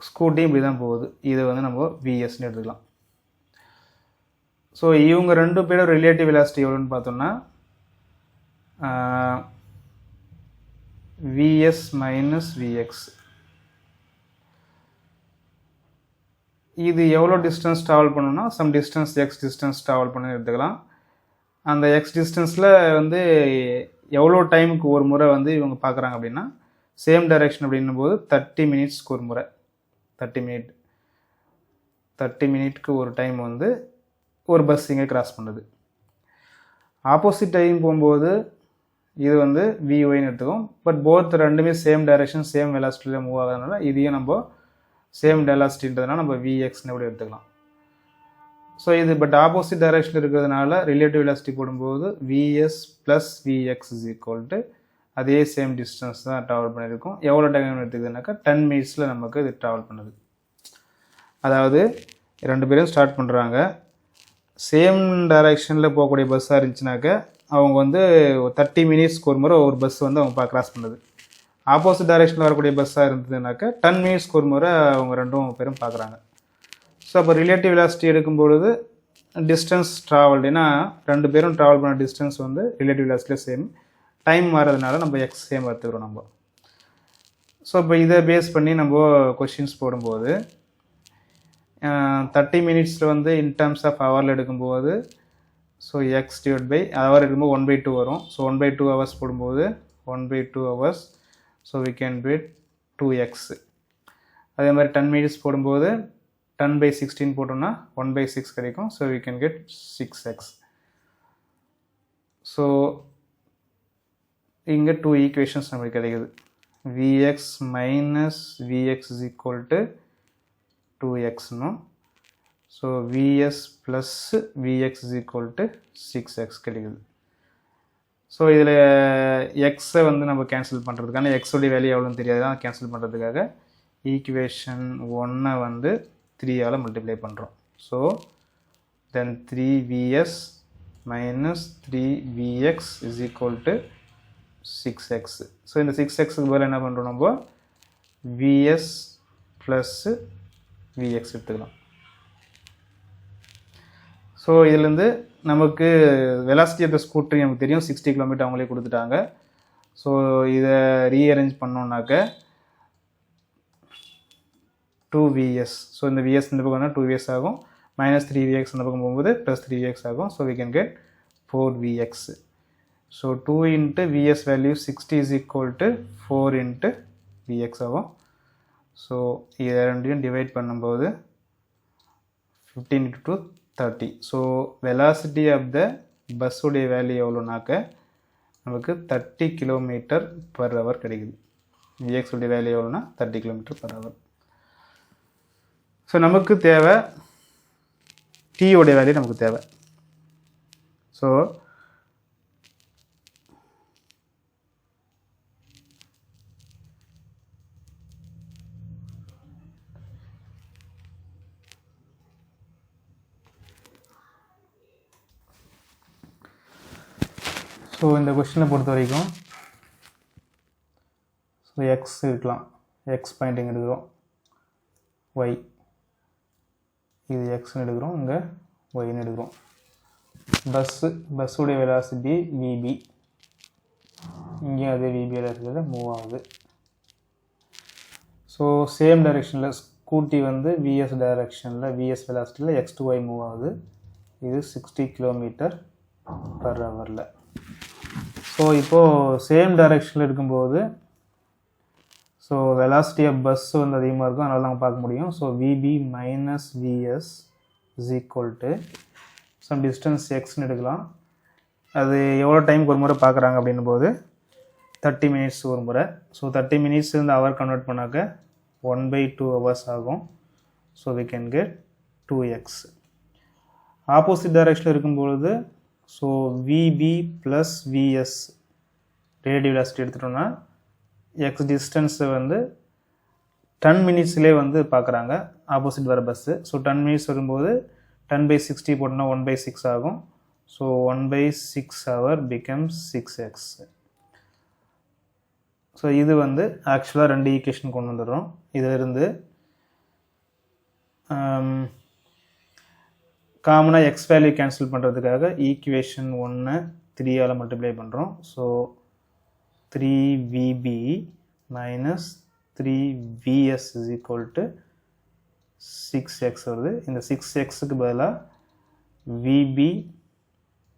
ஸ்கூட்டியும் இப்படி தான் போகுது, இதை வந்து நம்ம விஎஸ்ன்னு எடுத்துக்கலாம். ஸோ இவங்க ரெண்டு பேரும் ரிலேட்டிவ் வெலாசிட்டி எவ்வளோன்னு பார்த்தோம்னா விஎஸ் மைனஸ் விஎக்ஸ். இது எவ்வளோ டிஸ்டன்ஸ் ட்ராவல் பண்ணணும்னா some distance x distance travel பண்ணி எடுத்துக்கலாம். அந்த எக்ஸ் டிஸ்டன்ஸில் வந்து எவ்வளோ டைமுக்கு ஒரு முறை வந்து இவங்க பார்க்குறாங்க அப்படின்னா சேம் டைரெக்ஷன் அப்படின்னும் போது 30 மினிட்ஸ்க்கு ஒரு முறை, 30 மினிட்க்கு ஒரு டைம் வந்து ஒரு பஸ் இங்கே கிராஸ் பண்ணுது. ஆப்போசிட் டைம் போகும்போது இது வந்து விஒய்னு எடுத்துக்கும். பட் போத் ரெண்டுமே சேம் டைரெக்ஷன் சேம் வெலாசிட்டியில் மூவ் ஆகிறதுனால இதையும் நம்ம சேம் வெலாசிட்டின்றதுனால நம்ம விஎக்ஸ்னு கூட எடுத்துக்கலாம். ஸோ இது பட் ஆப்போசிட் டைரெக்ஷன் இருக்கிறதுனால ரிலேட்டிவ் வெலாசிட்டி போடும்போது VS plus VX is equal to அதே சேம் டிஸ்டன்ஸ் தான் ட்ராவல் பண்ணியிருக்கோம். எவ்வளோ டைம் எடுத்துக்குதுனாக்கா 10 மினிட்ஸில் நமக்கு இது ட்ராவல் பண்ணுது. அதாவது ரெண்டு பேரும் ஸ்டார்ட் பண்ணுறாங்க, சேம் டைரெக்ஷனில் போகக்கூடிய பஸ்ஸாக இருந்துச்சுனாக்கா அவங்க வந்து 30 மினிட்ஸ்க்கு ஒரு முறை ஒரு பஸ் வந்து அவங்க கிராஸ் பண்ணுது. ஆப்போசிட் டைரெக்ஷனில் வரக்கூடிய பஸ்ஸாக இருந்ததுனாக்கா 10 மினிட்ஸ்க்கு ஒரு முறை அவங்க ரெண்டும் பேரும் பார்க்குறாங்க. ஸோ அப்போ ரிலேட்டிவ் வெலாசிட்டி எடுக்கும்பொழுது டிஸ்டன்ஸ் ட்ராவல், ஏன்னா ரெண்டு பேரும் ட்ராவல் பண்ண டிஸ்டன்ஸ் வந்து ரிலேட்டிவ் வெலாசிட்டியில் சேம், டைம் மாறதுனால நம்ம எக்ஸ் சேம் எடுத்துக்கிறோம் நம்ம. ஸோ இப்போ இதை பேஸ் பண்ணி நம்ம கொஷின்ஸ் போடும்போது 30 மினிட்ஸில் வந்து இன் டர்ம்ஸ் ஆஃப் ஹவரில் எடுக்கும்போது so x divide by hour எடுக்கும்போது 1/2 வரும். ஸோ 1/2 ஹவர்ஸ் போடும்போது 1/2 hours, so we can put 2x. அதே மாதிரி 10 மினிட்ஸ் போடும்போது 10/16 போட்டோம்னா 1/6 கிடைக்கும். So we can get 6x. So இங்கே 2 ஈக்குவேஷன்ஸ் நம்மளுக்கு கிடைக்குது. vx minus vx is equal to 2xனும், so vs plus vx is equal to 6x கிடைக்குது. ஸோ இதில் எக்ஸை வந்து நம்ம கேன்சல் பண்ணுறதுக்கான எக்ஸோடைய வேல்யூ எவ்வளோன்னு தெரியாது தான் கேன்சல் பண்ணுறதுக்காக ஈக்குவேஷன் 1 வந்து 3ஆல் மல்டிப்ளை பண்ணுறோம். So then 3vs minus 3vx is equal to 6x. So இந்த 6xக்கு பதில் என்ன பண்ணுறோம், நம்ம vs ப்ளஸ் vx எடுத்துக்கலாம். ஸோ இதுலேருந்து நமக்கு வெலாசிட்டி ஆஃப் த ஸ்கூட்டர் நமக்கு தெரியும், 60 கிலோமீட்டர் அவங்களே கொடுத்துட்டாங்க. ஸோ இதை ரீஅரேஞ்ச் பண்ணோன்னாக்க 2vs. ஸோ இந்த vs இந்த பக்கம் வந்தால் 2vs ஆகும், மைனஸ் 3vx இந்த பக்கம் போகும்போது ப்ளஸ் 3vx ஆகும். So we can get 4vx. So 2 into vs value 60 is equal to 4 into vx ஆகும். ஸோ இதை ரெண்டையும் டிவைட் பண்ணும்போது 15 into 2 30. So velocity of the பஸ்ஸுடைய வேல்யூ எவ்வளோனாக்க நமக்கு 30 km/h கிடைக்குது. Vx உடைய வேல்யூ எவ்வளோனா 30 km/h. ஸோ நமக்கு தேவை t உடைய வேல்யூ நமக்கு தேவை. ஸோ இந்த கொஸ்டினை பொறுத்த வரைக்கும் எக்ஸ் இருக்கலாம், எக்ஸ் பாயிண்டிங் எடுக்கிறோம், ஒய் இது எக்ஸ்ன்னு எடுக்கிறோம், இங்கே ஒய்ன்னு எடுக்கிறோம். பஸ்ஸுடைய வெலாசிட்டி விபி, இங்கேயும் அதே விபியில் இருக்கிறது மூவ் ஆகுது. ஸோ சேம் டைரெக்ஷனில் ஸ்கூட்டி வந்து விஎஸ் டைரெக்ஷனில் விஎஸ் வெலாசிட்டியில் எக்ஸ் டு ஒய் மூவ் ஆகுது. இது 60 km/h. ஸோ இப்போது சேம் டைரெக்ஷனில் இருக்கும்போது ஸோ வெலாசிட்டி ஆஃப் பஸ் வந்து அதிகமாக இருக்கும், அதனால் நாங்கள் பார்க்க முடியும். So v b minus v s is equal to some distance எக்ஸ்ன்னு எடுக்கலாம். அது எவ்வளோ டைமுக்கு ஒரு முறை பார்க்குறாங்க அப்படின்னும் போது 30 minutes ஒரு முறை. ஸோ 30 minutes இந்த ஹவர் கன்வெர்ட் பண்ணாக்க 1/2 hours ஆகும். So we can get 2x. Opposite டைரெக்ஷனில் இருக்கும்பொழுது so v b plus v s radial velocity எடுத்துட்டோம்னா எக்ஸ் டிஸ்டன்ஸை வந்து 10 minutesலேயே வந்து பார்க்குறாங்க ஆப்போசிட் வர பஸ்ஸு. ஸோ 10 minutes வரும்போது 10/60 போட்டோம்னா 1/6 ஆகும். So 1/6 hour becomes 6x. So இது வந்து ஆக்சுவலாக 2 ஈக்குவேஷன் கொண்டு வந்துடுறோம். இதிலிருந்து காமனாக எக்ஸ் வேல்யூ கேன்சல் பண்ணுறதுக்காக ஈக்குவேஷன் 1 3ஆல் மல்டிப்ளை பண்ணுறோம். So 3VB minus 3VS is equal to 6x வருது. இந்த 6xக்கு பதிலாக VB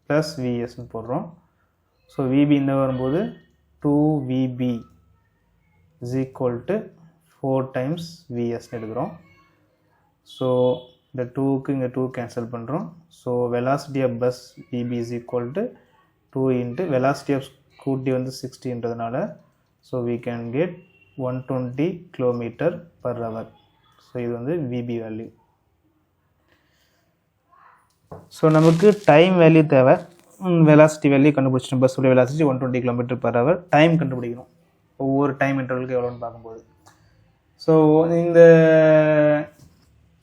plus VS போடுறோம். ஸோ VB இந்த வரும்போது 2VB is equal to 4 times VS எடுக்கிறோம். ஸோ இந்த 2க்கு இங்கே 2 கேன்சல் பண்ணுறோம். So velocity of bus VB is equal to 2 into velocity of scooty வந்து 60ன்றதுனால so we can get 120 km/h. So இது வந்து VB வேல்யூ. ஸோ நமக்கு டைம் வேல்யூ தேவை. வெலாசிட்டி வேல்யூ கண்டுபிடிச்சிட்டோம். பஸ்ஸோட வெலாசிட்டி 120 km/h. டைம் கண்டுபிடிக்கணும் ஒவ்வொரு டைம் இன்டர்வலுக்கு எவ்வளோன்னு பார்க்கும்போது. ஸோ இந்த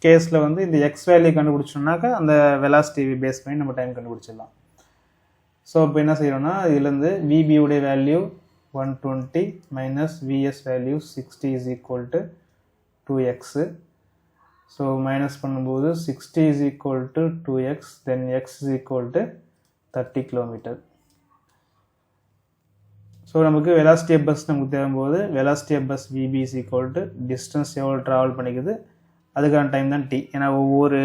கேஸில் வந்து இந்த எக்ஸ் வேல்யூ கண்டுபிடிச்சோம்னாக்கா அந்த வெலாசிட்டி பேஸ் பண்ணி நம்ம டைம் கண்டுபிடிச்சிடலாம். ஸோ இப்போ என்ன செய்யறோம்னா இதுலேருந்து விபியுடைய value 120 minus v s value 60 is equal to 2x. So minus பண்ணும்போது 60 is equal to 2x, then x is equal to 30 km. So நமக்கு வெலாசிட்டி ஆஃப் பஸ் நமக்கு தேவைம்போது velocity of bus v b is equal to distance எவ்வளோ travel பண்ணிக்குது அதுக்கான time தான் D. ஏன்னா ஒவ்வொரு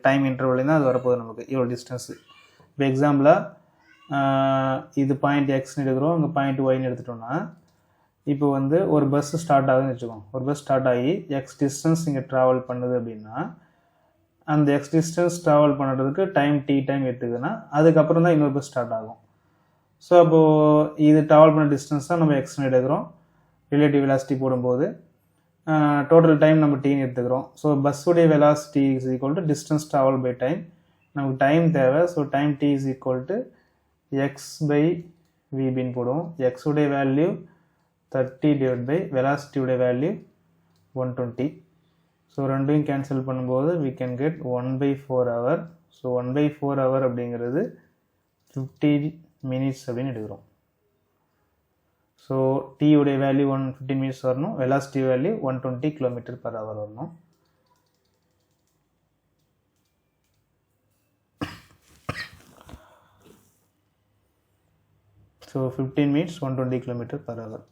டைம் இன்டர்வல்லையும் தான் அது வரப்போகுது நமக்கு இவ்வளோ டிஸ்டன்ஸு. இப்போ எக்ஸாம்பிளாக இது பாயிண்ட் எக்ஸ்ன்னு எடுக்கிறோம், இங்கே பாயிண்ட் ஒய்ன்னு எடுத்துட்டோம்னா இப்போ வந்து ஒரு பஸ் ஸ்டார்ட் ஆகுதுன்னு வச்சுக்கோங்க. ஒரு பஸ் ஸ்டார்ட் ஆகி எக்ஸ் டிஸ்டன்ஸ் இங்கே ட்ராவல் பண்ணுது அப்படின்னா அந்த எக்ஸ் டிஸ்டன்ஸ் ட்ராவல் பண்ணுறதுக்கு டைம் டி டைம் எடுத்துக்குதுன்னா அதுக்கப்புறம் தான் இன்னொரு பஸ் ஸ்டார்ட் ஆகும். ஸோ அப்போது இது ட்ராவல் பண்ண டிஸ்டன்ஸ் தான் நம்ம எக்ஸ்ன்னு எடுக்கிறோம். ரிலேட்டிவ் வெலாசிட்டி போடும்போது டோட்டல் டைம் நம்ம டீன்னு எடுத்துக்கிறோம். ஸோ பஸ்ஸுடைய velocity is equal to distance travel by time. நமக்கு டைம் தேவை. So time t is equal to x by விபின்னு போடுவோம். எக்ஸுடைய வேல்யூ 30 டிவைட் பை வெலாசிட்டியுடைய வேல்யூ 120. ஸோ ரெண்டையும் கேன்சல் பண்ணும்போது we can get 1/4 hour. So 1/4 hour அப்படிங்கிறது 50 minutes அப்படின்னு எடுக்கிறோம். ஸோ டி உடைய வேல்யூ 15 minutes வரணும், வெலாசிட்டி வேல்யூ 120 km/h வரணும். So 15 minutes 120 km/h.